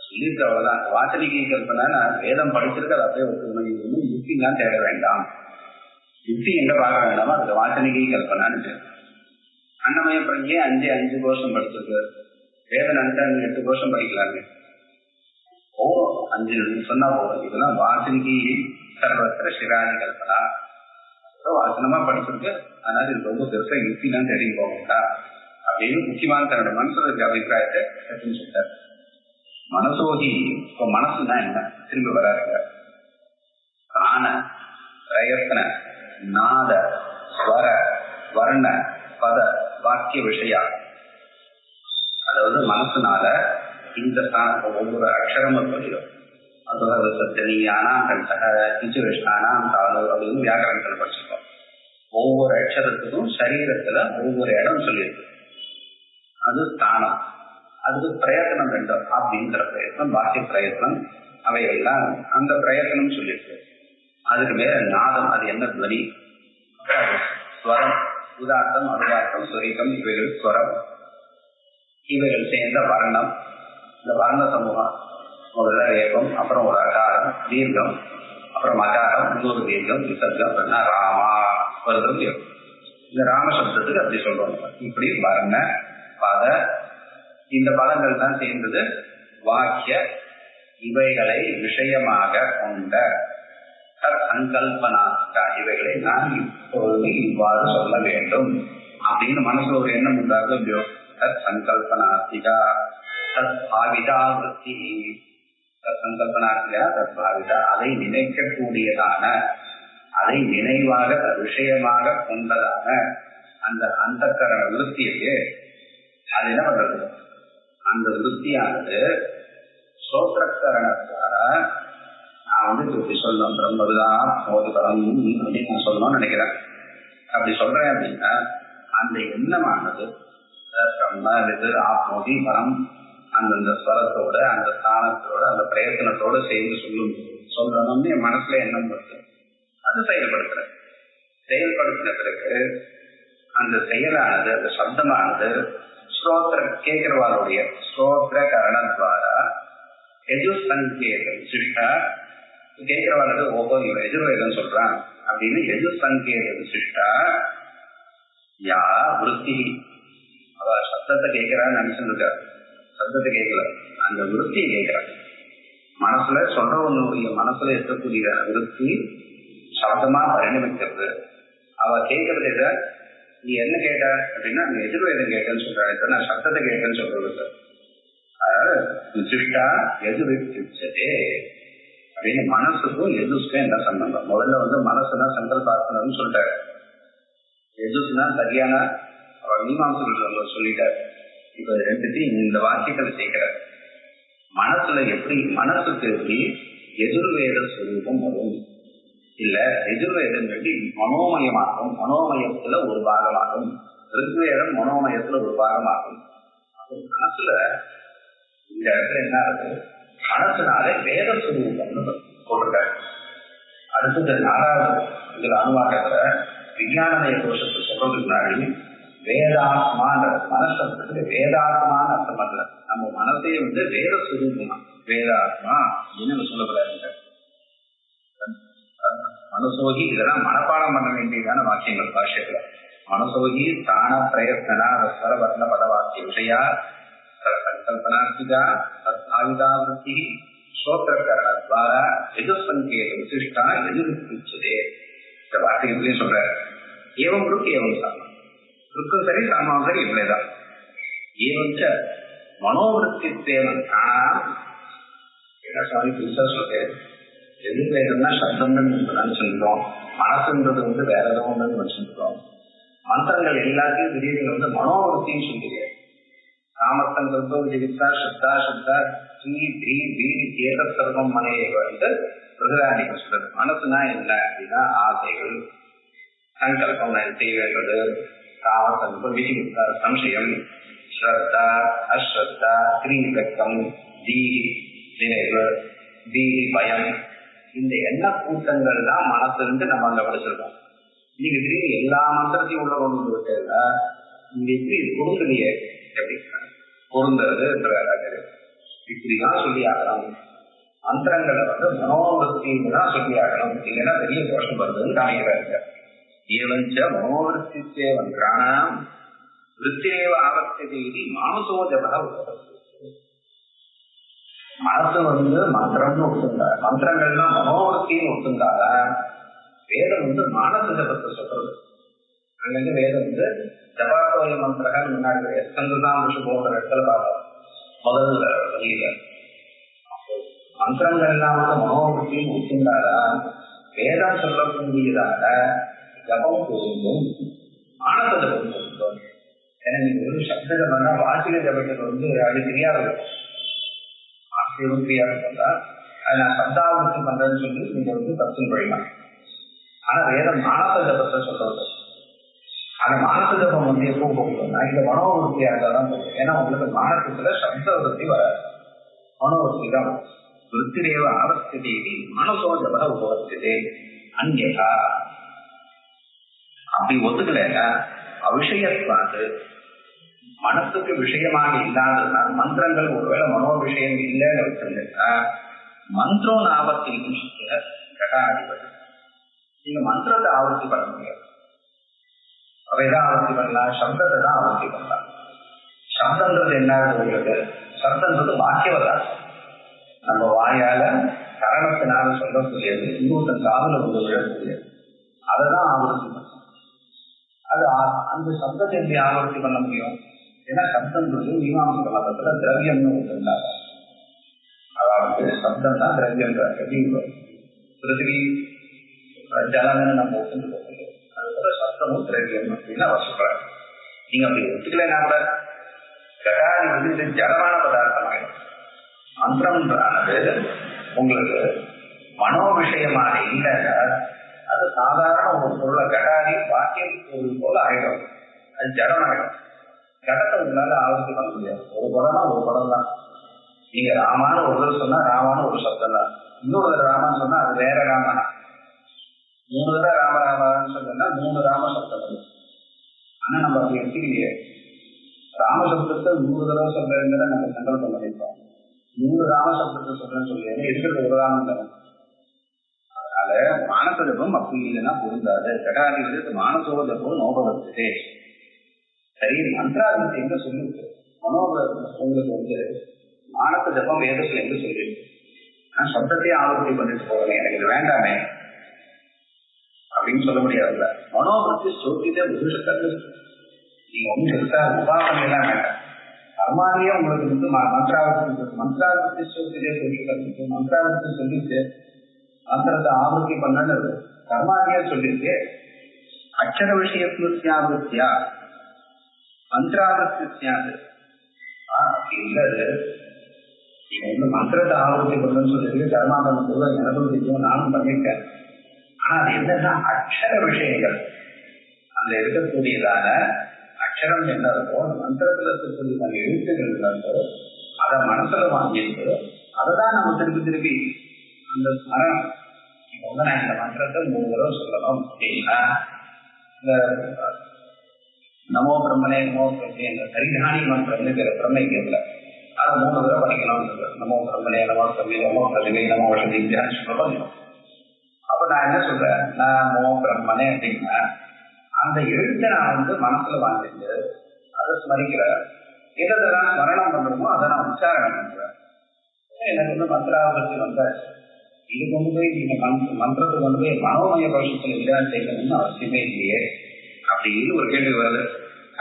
சொல்லியிருக்க அவ்வளவுதான். வாசனிகை கல்பனா நான் வேதம் படிச்சிருக்க அதை அப்படியே ஒத்துக்கணும். யுக்திலாம் தேட வேண்டாம். யுக்தி எங்க பார்க்க வேண்டாமா அதுக்கு வாசனிகை கல்பனான்னு. அன்னமய பிரஞ்சே 5 வருஷம் படிச்சிருக்கு. வேதம் நினைச்சா 8 வருஷம் படிக்கலாங்க. 5 சொன்னா போதும். இதெல்லாம் வாசனிகை சர்வத்திர சிராதி கல்பனா வாசனமா படிச்சிருக்கு. அதனால இது ரொம்ப பெருசா யுக்திலாம் தேடி போகட்டா அப்படின்னு முக்கியமான தன்னோட மனசுக்கு அபிப்பிராயத்தை சொல்லிட்டார். மனசோகி இப்போ மனசுனா என்ன திரும்ப வராருங்க. பிராண பிரயத்ன நாத ஸ்வர வர்ண பத வாக்கிய விஷயா. அதாவது மனசுனால இந்த ஒவ்வொரு அக்ஷரமும் சொல்லிடும். அதாவது சத்தனி ஆனாம் கண்டக கிச்சுவிஷ்ணானாம் தாளு அப்படின்னு வியாக்கரணத்தில் படிச்சிருக்கோம். ஒவ்வொரு அக்ஷரத்துக்கும் சரீரத்துல ஒவ்வொரு இடம் சொல்லியிருக்கு. அது ஸ்தானம். அதுக்கு பிரயத்தனம் வேண்டும். அப்படிங்கிற பிரயத்னம் பாக்கிய பிரயத்னம் அவைகள்லாம் அந்த பிரயத்தனம் சொல்லியிருக்கு. அதுக்கு மேல நாதம், அது என்ன துவனி, ஸ்வரம், உதார்த்தம் அனுதார்த்தம் சுரீகம் இவைகள் ஸ்வரம். இவைகள் சேர்ந்த வர்ணம். இந்த வர்ண சமூகம் முதல்ல வேகம், அப்புறம் ஒரு அகாரம் தீர்க்கம், அப்புறம் அகாரம் இன்னொரு தீர்க்கம் விசர்க்கம் ராமா வருது. இந்த ராமசப்தத்துக்கு அப்படி சொல்றோம். இப்படி வர்ண பத இந்த பதங்கள் தான் சேர்ந்தது வாக்கிய. இவைகளை விஷயமாக கொண்ட சங்கல்பனாஸ்கா, இவைகளை நான் இப்பொழுது இவ்வாறு சொல்ல வேண்டும் அப்படின்னு மனசுல ஒரு எண்ணம் உண்டாக சங்கல்பனாஸ்திகா தத் பாவிதா விருத்தி. சங்கல்பனாஸ்திகா தத் பாவிதா, அதை நினைக்கக்கூடியதான, அதை நினைவாக விஷயமாக கொண்டதான அந்த அந்தக்கரண விருத்தியை அது என்ன பண்றது? அந்த விருத்தியானது சோத்திரக்கரணத்தால நான் இப்படி சொல்லணும், பிரம்மதுதான் மோதிபரம் அப்படின்னு நான் சொல்லணும்னு நினைக்கிறேன். அப்படி சொல்றேன் அப்படின்னா அந்த எண்ணமானது பிரம்ம இது ஆப்மோதி பரம் அந்தந்த ஸ்வரத்தோட அந்த ஸ்தானத்தோட அந்த பிரயத்தனத்தோட சேர்ந்து சொல்லணும்னு என் மனசுல எண்ணம் வருது. அது செயல்படுத்துறேன். செயல்படுத்தின பிறகு அந்த செயலானது, அந்த சப்தமானது ஸ்ரோத்திர கேட்கிறவாளுடைய ஸ்ரோத்திர கரணத்வாரா எஜுசங்கேதம் சிஷ்டா கேட்கிறவாளுக்கு ஓஹோ இவன் எஜுர்வேதம் சொல்றான் அப்படின்னு எஜுசங்கேதம் சிஷ்டா யா விருத்தி. அவ சப்தத்தை கேட்கிறான்னு நினைச்சுருக்கா, சப்தத்தை கேட்கல, அந்த விருத்தியை கேட்கிறான். மனசுல சொல்றவனுடைய மனசுல இருக்கக்கூடிய விருத்தி சப்தமா பரிணமிக்கிறது. அவ கேட்கறது நீ என்ன கேட்ட அப்படின்னா நீ எதிர்வேதம் கேட்டேன்னு சொல்றாரு, நான் சப்தத்தை கேட்டேன்னு சொல்றது. அதாவது சிஷ்டா எதிர்விச்சதே அப்படின்னு மனசுக்கும் எதுஸ்க்கும் என்ன சம்பந்தம்? முதல்ல மனசுனா சங்கல்பாத்மன்னு சொல்லிட்டாரு. எதுஸ்னா சரியான மீமாம்சர்கள் சொல்லிட்டாரு. இப்ப ரெண்டுத்தையும் இந்த வாக்கியத்தை சேர்க்கிறார். மனசுல எப்படி, மனசுக்கு எப்படி எதிர்வேத ஸ்வரூபம் வரும்? இல்ல எதிர்வேதம் எப்படி மனோமயமாகும், மனோமயத்துல ஒரு பாகமாகும். ரிக்வேதம் மனோமயத்துல ஒரு பாகமாகும். மனசுல இந்த இடத்துல என்ன ஆகுது? மனசுனாலே வேத ஸ்வரூபம்னு போட்டிருக்காரு. அடுத்தது 4வது இதுல அனுவாக்கத்துல விஞ்ஞானமய கோஷத்தை சொல்றதுக்கு முன்னாடி வேதாத்மான மனசத்துக்கு வேதாத்மான அர்த்தம் அல்ல, நம்ம மனசே வேத ஸ்வரூபமா வேதாத்மா அப்படின்னு சொல்லக்கூடாது. மனசோகி இதெல்லாம் மனப்பாடம் பண்ண வேண்டியதான வாக்கியங்கள் பாஷ்யத்துல. மனசோகி தான பிரயத்னா ஸ்வர வர்ண பத வாக்கிய விஷயா சங்கல்பனாஸ்திகா தத்பாவிதா விருத்தி ஸ்ரோத்திரகரணத்வாரா எஜுசங்கேத விசிஷ்டா எதிர்விச்சதே. இந்த வார்த்தைகளையும் சொல்றாரு. ஏவம் ருக்கு ஏவம் சாமம், ருக்கும் சரி சாமாவும் சரி இப்படிதான். ஏவஞ்ச மனோவிருத்தி தேவன். ஆனா என்ன சுவாமி புதுசா சொல்றேன், எதிர்வேதம்னா சப்தம்னு நினைச்சிருக்கோம், மனசுன்றது வேற ஏதோ ஒன்று நினைச்சிருக்கோம். மந்திரங்கள் எல்லாத்தையும் திடீர்னு மனோவிருத்தின்னு சொல்லிடுறேன். காமத்தங்கள்தோ ஜெகித்தா சப்தா சப்தா ஸ்ரீ த்ரீ வீதி கேத சர்வம் மனையை பிரகதானிகள் சொல்றது. மனசுனா என்ன அப்படின்னா ஆசைகள், சங்கல்பம் செய்ய வேண்டது, காமத்தங்கம் விஜிகித்தா சம்சயம், ஸ்ரத்தா அஸ்ரத்தா ஸ்ரீலக்கம் தீஹி நினைவு தீஹி பயம், இந்த எண்ண கூட்டங்கள் தான் மனசுன்னு நம்ம அங்க படிச்சிருக்கோம். நீங்க திடீர்னு எல்லா மந்திரத்தையும் உள்ள கொண்டு விட்டதுல இங்க எப்படி பொருந்தலையே அப்படின்னா பொருந்தது இப்படிதான் சொல்லி ஆகணும். மந்திரங்களை மனோவிருத்தின்னு தான் சொல்லி ஆகணும், இல்லைன்னா பெரிய தோஷம் வருதுன்னு காமிக்கிறாங்க. ஏவஞ்ச மனோவிருத்தி சேவன் பிராணாம் விருத்தேவ ஆவர்த்தி மானசோஜபா உபதி. மனசு மந்திரம்னு ஒத்துந்தா, மந்திரங்கள்லாம் மனோவிருத்தின்னு ஒத்துந்தால வேதம் மானச ஜபத்தை சொல்றது. அங்கிருந்து வேதம் ஜபாத்தோய மந்திரங்கள் முன்னாடி எஸ்கந்துதான் விஷு போன்ற இடத்துல பார்த்தோம் முதல் வழியில. மந்திரங்கள் எல்லாம் மனோவிருத்தின்னு ஒத்துந்தால வேதம் சொல்லக்கூடியதால ஜபம் பொருந்தும், மானச ஜபம் பொருந்தும். ஏன்னா நீங்க சப்த ஜபம்னா வாசிக ஜபத்துக்கு அது தெரியாது, கிரியா அது நான் சப்தாவிருத்தி பண்றேன்னு சொல்லி நீங்க தப்புன்னு போயிடலாம். ஆனா வேதம் மானச ஜபத்தை சொல்றது. அந்த மானச ஜபம் எப்போ போகணும்னா இந்த மனோவிருத்தியா இருந்தாதான் போகும். ஏன்னா உங்களுக்கு மானசத்துல சப்த விருத்தி வராது, மனோவிருத்தி தான். விருத்திரேவ ஆவர்த்தி மனசோ ஜப உபவர்த்ததே அங்கேகா. அப்படி ஒத்துக்கலைன்னா அவிஷயத்வாது, மனசுக்கு விஷயமாக இல்லாததுனால் மந்திரங்கள் ஒருவேளை மனோ விஷயம் இல்லைன்னு வச்சிருந்தா மந்திரம் ஆவர்த்தி கடாதிபதி. நீங்க மந்திரத்தை ஆவர்த்தி பண்ண முடியாது. அப்ப இதான் ஆவர்த்தி பண்ணலாம், சப்தத்தை தான் ஆவர்த்தி பண்ணலாம். சப்தன்றது என்ன உங்களுக்கு? சப்தன்றது வாக்கியவதாசம். நம்ம வாயால கரணத்தினால சொல்லக்கூடியது, இன்னொருத்தன் காதுல வந்து விழக்கூடியது, அதை தான் ஆவர்த்தி பண்ணலாம். அது அந்த சப்தத்தை எப்படி ஆவர்த்தி பண்ண முடியும்? ஏன்னா சப்தன்றது மீமாம்ச மதத்துல திரவியம்னு இருந்தாங்க. அதாவது சப்தம் தான் திரவியம். பிருத்திவி ஜலம்னு நம்ம ஒத்துட்டு போகிறது, அதுபோல சப்தமும் திரவியம் அப்படின்னு அவர் சொல்றாரு. நீங்க அப்படி ஒத்துக்கலைன்னா கூட கடாதி வந்து இது ஜலமான பதார்த்தமாயிடும். மந்திரம்ன்றானது உங்களுக்கு மனோ விஷயமாக இல்லைன்னா அது சாதாரண ஒரு பொருளை கடாதி வாக்கியம் பொருள் போல ஆயிடும், அது ஜடமாயிடும். கடத்தை உங்களால ஆவர்த்தி பண்ண முடியாது. ஒரு படம்னா ஒரு படம் தான். நீங்க ராமான்னு ஒரு தடவை சொன்னா ராமான்னு ஒரு சப்தம் தான், இன்னொரு தடவை ராமான்னு சொன்னா அது வேற ராமனா. 3 தடவை ராமராமான்னு சொன்னா 3 ராம சப்தம். ஆனா நம்ம அப்படி எடுத்துக்கலையே. ராமசப்தத்தை 3 தடவை சொல்றதுல நம்ம சங்கல்பம் பண்ணிருக்கோம். 3 ராமசப்தத்தை சொல்றேன்னு சொல்லி இருக்கிறது ஒரு ராமம் தானே. அதனால மானச ஜபம் அப்படி இல்லைன்னா பொருந்தாது. கடாதி வந்து மானசோ ஜபம் நோபவர்த்ததே. சரி, மந்திராதிபதி எங்க சொல்லிருக்கு? உங்களுக்கு வந்து மானச ஜபம் வேதத்துல எங்க சொல்லிருக்கு? நான் சப்தத்தையே ஆவர்த்தி பண்ணிட்டு போறேன், எனக்கு இது வேண்டாமே அப்படின்னு சொல்ல முடியாதுல்ல. மனோபத்தி ஸ்ரோத்திலே புருஷத்தல் நீங்க ஒண்ணு இருக்கா, உபாசனை எல்லாம் வேண்டாம். கர்மானியே உங்களுக்கு வந்து மந்திராவர்த்தி ஸ்ரோத்திலே புருஷத்தல், மந்திராவர்த்தி சொல்லிட்டு மந்திரத்தை ஆவர்த்தி பண்ணு கர்மானியே சொல்லிட்டு அக்ஷர விஷய ஸ்மிருத்தியாவர்த்தியா மந்திராவர்த்தியாது இல்லது. நீங்க வந்து மந்திரத்தை ஆவர்த்தி பண்ணுன்னு சொல்லிட்டு கர்மாந்தம் கூட எனக்கும் தெரியும், நானும் பண்ணிட்டேன். ஆனா அது என்னன்னா அக்ஷர விஷயங்கள், அந்த இருக்கக்கூடியதான அக்ஷரம் என்ன இருக்கோ அந்த மந்திரத்துல இருக்கக்கூடியதான எழுத்துக்கள் இருக்கோ அதை மனசுல வாங்கிட்டு அதைதான் நம்ம திருப்பி அந்த ஸ்மரணம். இப்ப வந்து நான் இந்த மந்திரத்தை 3 தடவை சொல்லணும் அப்படின்னா இந்த நமோ பிரம்மனே நமோ பிரம்மனே இந்த சரிதானி மந்திரம்னு பிரம்மைக்கிறதுல அதை 3 தடவை படிக்கணும்னு சொல்றேன். நமோ பிரம்மனே நமோ பிரம்மி நமோ பிரதிமை நமோ வசதின்னு சொல்லணும். அப்ப நான் என்ன சொல்றேன், நமோ பிரம்மனே அப்படின்னா அந்த எழுத்தை நான் வந்து மனசுல வாங்கிட்டு அதை ஸ்மரிக்கிறேன். எதெல்லாம் ஸ்மரணம் பண்றோமோ அதை நான் உச்சாரணம் பண்றேன். எனக்கு வந்து மந்திராவர்த்தி வந்தாச்சு. இது கொண்டு போய் நீங்க மந்திரத்தை கொண்டு போய் மனோமய கோஷத்துல விளையாட செய்யணும்னு அவசியமே இல்லையே அப்படின்னு ஒரு கேள்வி வருது.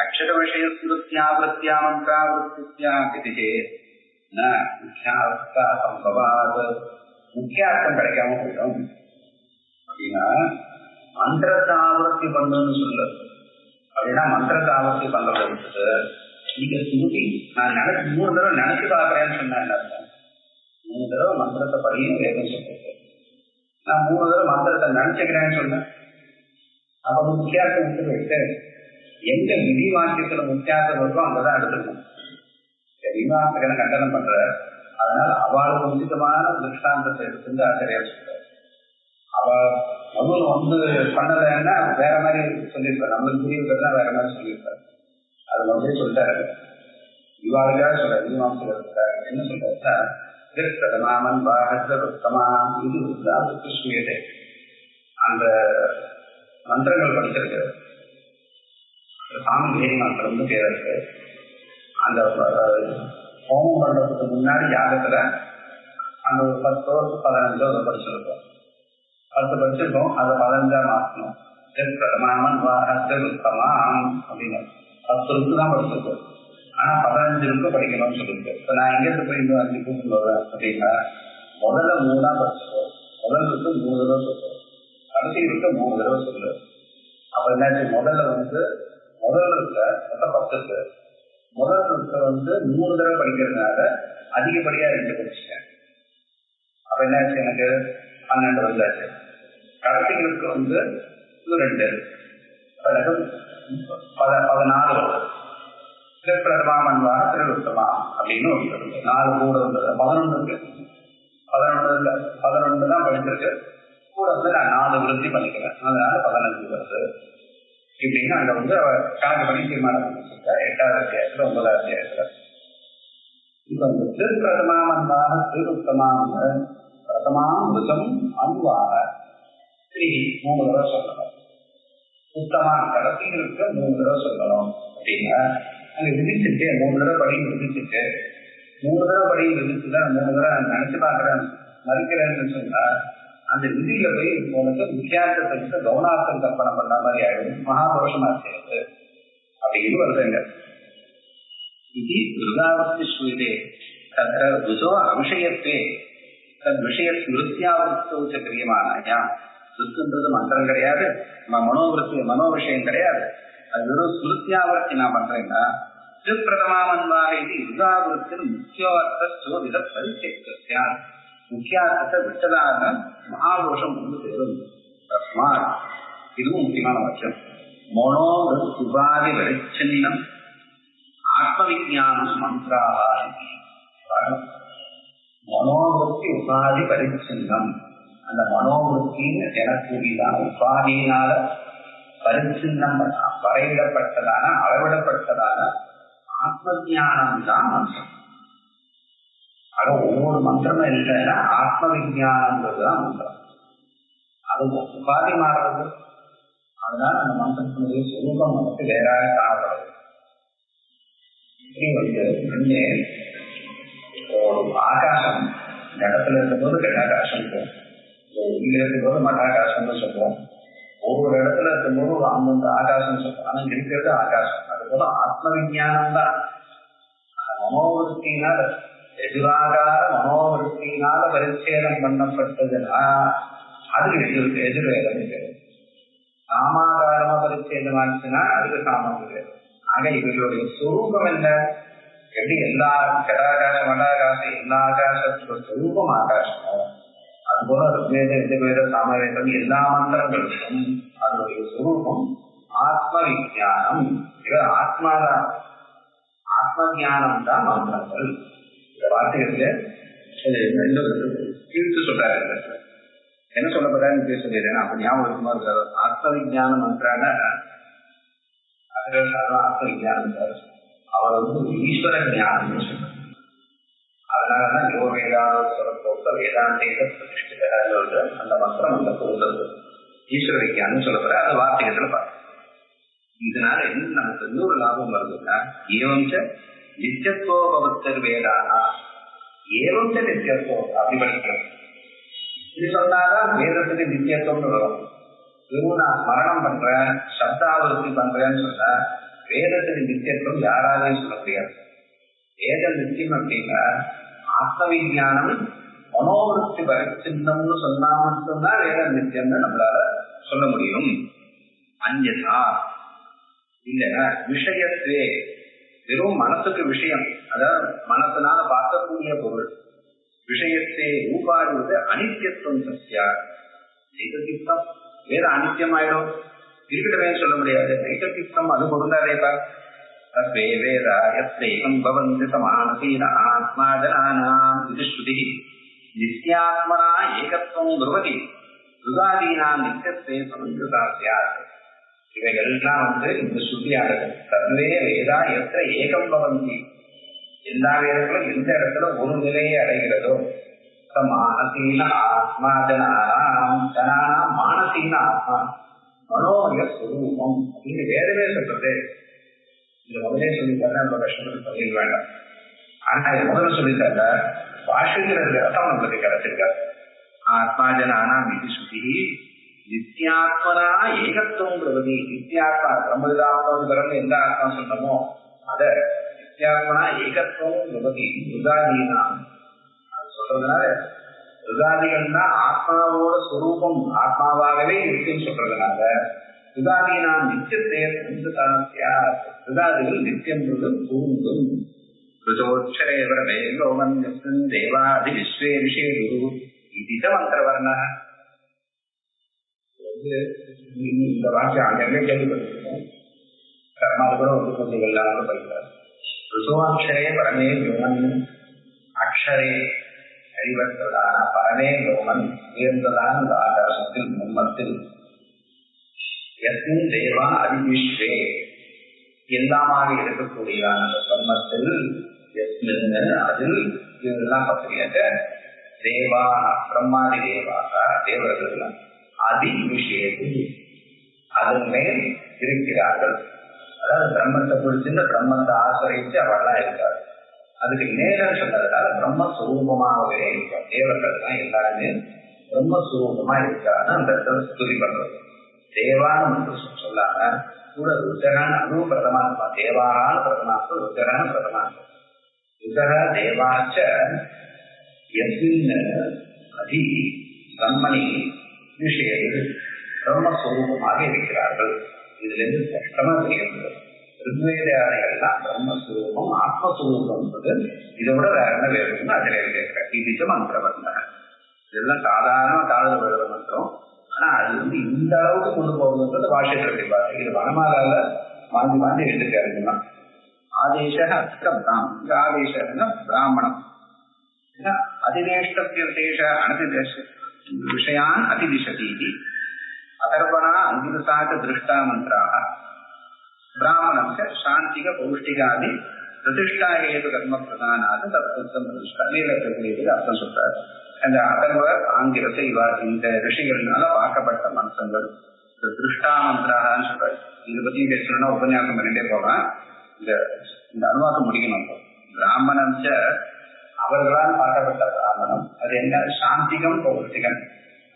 அக்ஷர விஷய ஸ்மிருத்தியாவர்த்தியா மந்திராவர்த்தியா கிதிஜே சம்பவாது முக்கியார்த்தம் கிடைக்காம போயிடும். அப்படின்னா மந்திரத்தை ஆவர்த்தி பண்ணுன்னு சொல்லு. அப்படின்னா மந்திரத்தை ஆவர்த்தி பண்றதை விட்டுட்டு நீங்க சுருதி நான் 3 தடவை நினைச்சு பார்க்கறேன்னு சொன்னேன். 3 தடவை மந்திரத்தை படியும் வேதம் சொல்லிருக்கு. நான் 3 தடவை மந்திரத்தை நினைச்சுக்கிறேன்னு சொன்னேன். அப்ப முக்கியார்த்தம் விட்டு போயிட்டு எங்க விதி வாக்கியத்துல முக்கியார்த்தம் இருக்கோ அங்கதான் எடுத்துக்கணும். விதிவாசகனை கண்டனம் பண்ற, அதனால அவளுக்கு உச்சிதமான திருஷ்டாந்தத்தை எடுத்துட்டு ஆசிரியர் சொல்றாரு. அவ முதல்ல வந்து பண்ணலைன்னா வேற மாதிரி சொல்லியிருப்பாரு, நம்மளுக்கு புரியுறதுனா வேற மாதிரி சொல்லியிருப்பாரு. அது முதலே சொல்லிட்டாரு. இவாளுக்காக சொல்ற விதிவாசகர் என்ன சொல்றாருன்னா திருத்தமாமன் பாகத்தமாம் இது கிருஷ்ணீட்டே அந்த மந்திரங்கள் படிச்சிருக்கு. சாமி வேதி மந்திரம்னு பேர் இருக்கு. அந்த ஹோமம் பண்றதுக்கு முன்னாடி யாகத்துல அந்த ஒரு 10 15 அதை படிச்சிருக்கோம். 10 படிச்சிருக்கோம், அதை 15ஆ மாற்றணும். பிரதமாமன் வாகத்தமாம் அப்படின்னு 10 ருக்கு தான் படிச்சிருக்கோம். ஆனா 15 ருக்கு படிக்கணும்னு சொல்லிருக்கு. இப்ப நான் எங்கிருந்து போய் இன்னும் 5 கூட்டு வருவேன் அப்படின்னா முதல்ல 3ஆ படிச்சிருக்கோம். முதலுக்கு 3 தடவை சொல்லுவோம், கடைசி இருக்க 3 தடவை சொல்லு. அப்ப என்னாச்சு, முதல்ல வந்து முதல் இருக்க 10 இருக்கு. முதல் இருக்க வந்து 3 தடவை படிக்கிறதுனால அதிகப்படியா 2 படிச்சுட்டேன். அப்ப என்னாச்சு, எனக்கு 12 வந்தாச்சு. கடைசிகளுக்கு வந்து 2 எனக்கு 14 வருது. திருப்பிரதமாமன்வாக திருவிருத்தமா அப்படின்னு ஒரு 4 கூட வந்தது. 11 தான் படிச்சிருக்கு. கூட வந்து நான் 4 விருத்தி பண்ணிக்கிறேன், அதனால 15 வருது. இப்படின்னு அங்க வந்து கணக்கு பண்ணி தீர்மானம் பண்ணிச்சிருக்க 8வது அத்தியாயத்துல 9வது அத்தியாயத்துல. இப்ப வந்து திருப்பிரதமாமன்வாக திருவிருத்தமாக பிரதமாம் மிருதம் அன்வாக 3 தடவை சொல்லணும். உத்தமான கடைசியில் இருக்க 3 தடவை சொல்லணும் அப்படின்னா அங்க விதிச்சுட்டு 3 தடவை படி விதிச்சுட்டு 3 தடவை படி விதிச்சுதான் 3 தடவை நினைச்சு பார்க்கிறேன் மறுக்கிறேன்னு சொன்னா அந்த விதியில போய் உனக்கு முக்கியார்த்தத்தை கவுனார்த்தம் கற்பனை பண்ண மாதிரி ஆயிடும், மகாபுருஷமா சேர்ந்து அப்படின்னு வருதுங்க. இது துர்காவஸ்தி ஸ்ரூதே தத்திர ருஜோ அவிஷயத்தே தத் விஷய ஸ்மிருத்தியாவஸ்தோச்ச கிரியமானாயா. சுத்துன்றது மந்திரம் கிடையாது, மனோ விஷயம் கிடையாது, அது வெறும் ஸ்மிருத்தியாவர்த்தி நான் பண்றேன்னா திருப்பிரதமாமன்வாக இது யுகாவிற்கின் முக்கியோர்த்தோதித பரிச்சேர்த்தியா முக்கியார்த்தத்தை விட்டதாக மகாதோஷம் கொண்டு சேரும். தஸ்மாத் இதுவும் முக்கியமான விஷயம். மனோ உபாதி வெளிச்சின்னம் ஆத்ம விஜானம் மந்திராக. மனோவருத்தி உபாதி பரிச்சின்னம், அந்த மனோவருத்தின்னு எனக்கூடியதான உபாதியினால பரிச்சின்னம் வரையிடப்பட்டதான அளவிடப்பட்டதான ஆத்ம ஜானம் தான் மந்திரம். ஆக ஒவ்வொரு மந்திரமும் இல்லைன்னா ஆத்ம விஜானம்ன்றதுதான் மந்திரம். அது உபாதி மாறுறது, அதனால அந்த மந்திரத்தினுடைய சுரூபம் நமக்கு வேறாக காணப்படுது. இப்படி ஆகாசம் இந்த இடத்துல இருக்கும்போது கட்டாகாசம் இருக்கும், இங்க இருக்கும்போது மட்டாகாசம்னு சொல்றோம். ஒவ்வொரு இடத்துல இருக்கும்போது அந்தந்த ஆகாசம் சொல்றோம். ஆனா இருக்கிறது ஆகாசம். அதுபோல ஆத்ம விஞ்ஞானம் தான் மனோவருத்தினால எதிராகார மனோவருத்தினால பரிச்சேதம் பண்ணப்பட்டதுன்னா அதுக்கு எதிர்வேதம் கிடையாது. காமாகாரமா பரிச்சேதம் ஆச்சுன்னா அதுக்கு காமம் கிடையாது. ஆக இவர்களுடைய சுரூபம் என்ன? எப்படி எல்லா கடாகாசம் மடாகாசம் எல்லா ஆகாசத்தோட சுரூபம் ஆகாசமோ அதுபோல ருக்வேத எதிர்வேத சாமவேதம் எல்லா மந்திரங்களுக்கும் அதனுடைய சுரூபம் ஆத்ம விஜானம். ஆத்மாதான், ஆத்ம ஜானம் தான் மந்திரங்கள். இந்த வார்த்தைகள்ல இழுத்து சொல்றாரு. என்ன சொல்லப்படாதுன்னு சொல்லிடுறேன். அப்ப ஞாபகம் இருக்குமா இருக்காது. ஆத்ம விஜான மந்திரான ஆத்ம விஜானம் அவர் ஈஸ்வர ஞானம் சொல்றார். அதனாலதான் யோ வேதாந்த வேதாந்தேக பிரதிஷ்டித அந்த மந்திரம் அந்த பொருந்தது ஈஸ்வர விஞ்ஞானம் சொல்லப்படுற அந்த வார்த்தைகத்துல பார்க்க. இதனால என்ன நமக்கு இன்னொரு லாபம் வருதுன்னா ஏவஞ்ச நித்தியத்துவபவத்தர் வேதானா ஏவஞ்ச நித்தியத்துவம் அப்படி படிக்கிறோம். இது சொன்னாதான் வேதத்துக்கு நித்தியத்துவம்னு வரும். வெறும் நான் ஸ்மரணம் பண்றேன் சப்தாவருத்தி பண்றேன்னு சொன்னா வேதத்துக்கு நித்தியத்துவம் யாராலையும் சொல்ல முடியாது. வேத நித்தியம் அப்படின்னா ஆத்ம விஞ்ஞானம் மனோவிருத்தி பரிச்சின்னம்னு சொன்னா மட்டும்தான் வேத நித்தியம்னு நம்மளால சொல்ல முடியும். அஞ்சா இல்லைன்னா விஷயத்தே வெறும் மனசுக்கு விஷயம், அதாவது மனசனால பார்க்கக்கூடிய பொருள் விஷயத்தே ரூபாடுவது அனித்தியத்துவம் சத்தியா நைதசித்தம். வேற அனித்தியமாயிடும், இருக்கட்டவே சொல்ல முடியாது. நைதசித்தம் அது பொருந்தாதேப்பா. தத்வே வேதா யத்ரேகம் பவந்தி சமானசீன ஆத்மா ஜனானாம் இது ஸ்ருதி நித்யாத்மனா ஏகத்துவம் குருவதி ருகாதீனாம் நித்தியத்தை சமஞ்சதா ஸ்யாத். இவைகள்லாம் இந்த ஸ்ருதியானது. தத்வே வேதா எத்த ஏகம் பவந்தி, எல்லா வேதங்களும் எந்த இடத்துல ஒரு நிலையை அடைகிறதோ மானசீன ஆத்மா ஜனானாம் ஜனானாம் மானசீன ஆத்மா மனோமய ஸ்வரூபம் அப்படின்னு வேதமே சொல்றது. இது முதலே சொல்லித்தாங்க, நம்ம கஷ்டப்பட்டு பதில் வேண்டாம். ஆனா இது முதல்ல சொல்லித்தாங்க பாஷைங்கிற அர்த்தம் நம்மளுக்கு கிடைச்சிருக்காரு. ஆத்மா ஜனானாம் இது ஸ்ருதி நித்யாத்மனா ஏகத்துவம் பிரபதி. நித்யாத்மா பிரம்மதாத்மம் எந்த ஆத்மா சொன்னமோ அத நித்யாத்மனா ஏகத்துவம் பிரபதி ருகாதீனாம் சொல்றதுனால ருகாதிகள்னா ஆத்மாவோட ஸ்வரூபம் ஆத்மாவாகவே இருக்குன்னு சொல்றதுனால ருகாதீனாம் நித்தியத்தை சமஞ்சதா ருகாதிகள் நித்தியன்றது பூங்கும். ருஜோச்சரேவரமே லோகம் தேவாதி விஸ்வே விஷேரு இதித மந்திரவர்ண. இந்த வாக்கியம் அங்கங்கே கேள்விப்பட்டிருக்கோம். கர்மாவில் கூட ஒதுக்கொள்ளைகள்லாம் படிக்கிறார். ருசோஅக்ஷரே பரமே யோமன், அக்ஷரே அறிவற்றதான பரமே யோமன் உயர்ந்ததான இந்த ஆகாசத்தில் பிரம்மத்தில் எஸ்மின் தேவா அதிவிஸ்வே எல்லாமாக இருக்கக்கூடியதான அந்த பிரம்மத்தில் எஸ்மின் அதில் இதெல்லாம் பத்திரியாக தேவா பிரம்மாதி தேவாக தேவர்கள் அதி விஷயத்து அதன் மேல் இருக்கிறார்கள். அதாவது பிரம்மத்தை குறிச்சுன்னு பிரம்மத்தை ஆசிரியிச்சு அவள்லாம் இருக்காரு. அதுக்கு மேல சொன்னதுனால பிரம்மஸ்வரூபமாகவே இருக்கார். தேவர்கள் தான் எல்லாருமே பிரம்மஸ்வரூபமா இருக்காருன்னு அந்த இடத்துல ஸ்துதி பண்றது. தேவான்னு சொல்லாம கூட ருஜகான் அதுவும் பிரதமாத்மா. தேவாரான பிரதமாத்மா, ருஜகான பிரதமாத்மா. ருஜக தேவாச்ச எஸ்மின் அதி பிரம்மணி விஷயங்கள் பிரம்மஸ்வரூபமாக இருக்கிறார்கள். இதுல இருந்து ஸ்பஷ்டமா தெரிகிறது. ரிக்வேதாதிகள்லாம் பிரம்மஸ்வரூபம் ஆத்மஸ்வரூபம் என்பது இதை விட வேற என்ன வேணும்னு அதில் இருக்கிற இது மந்திரம் வந்தாங்க. இதெல்லாம் சாதாரண காதல் விழுத மந்திரம். ஆனா அது இந்த அளவுக்கு கொண்டு போகுதுன்றது பாஷ்யத்தில் இருப்பாரு. இது வனமாலால வாங்கி எடுத்துக்காருன்னா ஆதேச அஸ்கப்தாம். இந்த ஆதேசம்னா பிராமணம். அதிதேஷ்டேஷ அனதிதேஷ விஷயான் அதிதிசதி அதர்வணா அங்கிருசாக திருஷ்டா மந்திராக பிராமணம் சாந்திக பௌஷ்டிகாதி பிரதிஷ்டா ஏது கர்ம பிரதானாது தத்துவம் பிரதிஷ்டா நீல பிரதிநிதிக்கு அர்த்தம் சொல்றாரு. அந்த அதர்வ ஆங்கிரத்தை இந்த ரிஷிகள்னால வாக்கப்பட்ட மனசங்கள் திருஷ்டா மந்திரான்னு சொல்றாரு. இதை பத்தி பேசணும்னா உபன்யாசம் பண்ணிட்டே போகலாம். இந்த அனுவாக்கம் முடிக்கணும். பிராமணம் அவர்களால் பார்க்கப்பட்ட பிராமணம் அது என்ன? சாந்திகம் பௌஷ்டிகம்.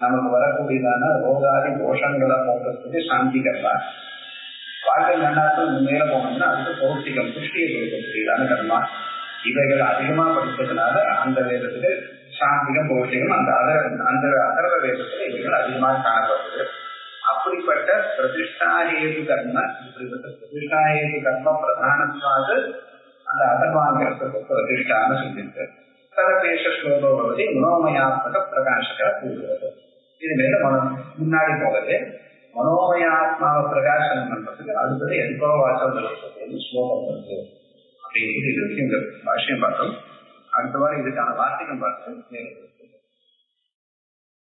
நமக்கு வரக்கூடியதான ரோகாதி தோஷங்களை போக்குறதுக்கு சாந்திகம் தான். வாழ்க்கை நன்னாட்கள் மேல போனோம்னா அதுக்கு பௌஷ்டிகம் புஷ்டியை கொடுக்கக்கூடியதான கர்மா. இவைகள் அதிகமா படித்ததுனால அந்த வேதத்துக்கு சாந்திகம் பௌஷ்டிகம் அந்த அதர்வ வேதத்துல இவைகள் அதிகமாக காணப்படுது. அப்படிப்பட்ட பிரதிஷ்டாஹேது கர்ம, இப்படிப்பட்ட பிரதிஷ்டாஹேது கர்ம பிரதானத்வாது அந்த அதர்வாங்கிறதுக்கு பிரதிஷ்டான சொல்லியிருக்கு. சதபேஷ ஸ்லோகோ பவதி மனோமயாத்மக பிரகாசக கூறுகிறது. இது மேல முன்னாடி போகிறது மனோமயாத்மாவை பிரகாசனம் பண்றதுக்கு அடுத்தது எந்தோ வாசல் ஸ்லோகம் வருது அப்படின்னு இது வரைக்கும் இந்த பாஷ்யம் பார்த்தோம். அடுத்த வாரம் இதுக்கான வார்த்தைகள் பார்த்து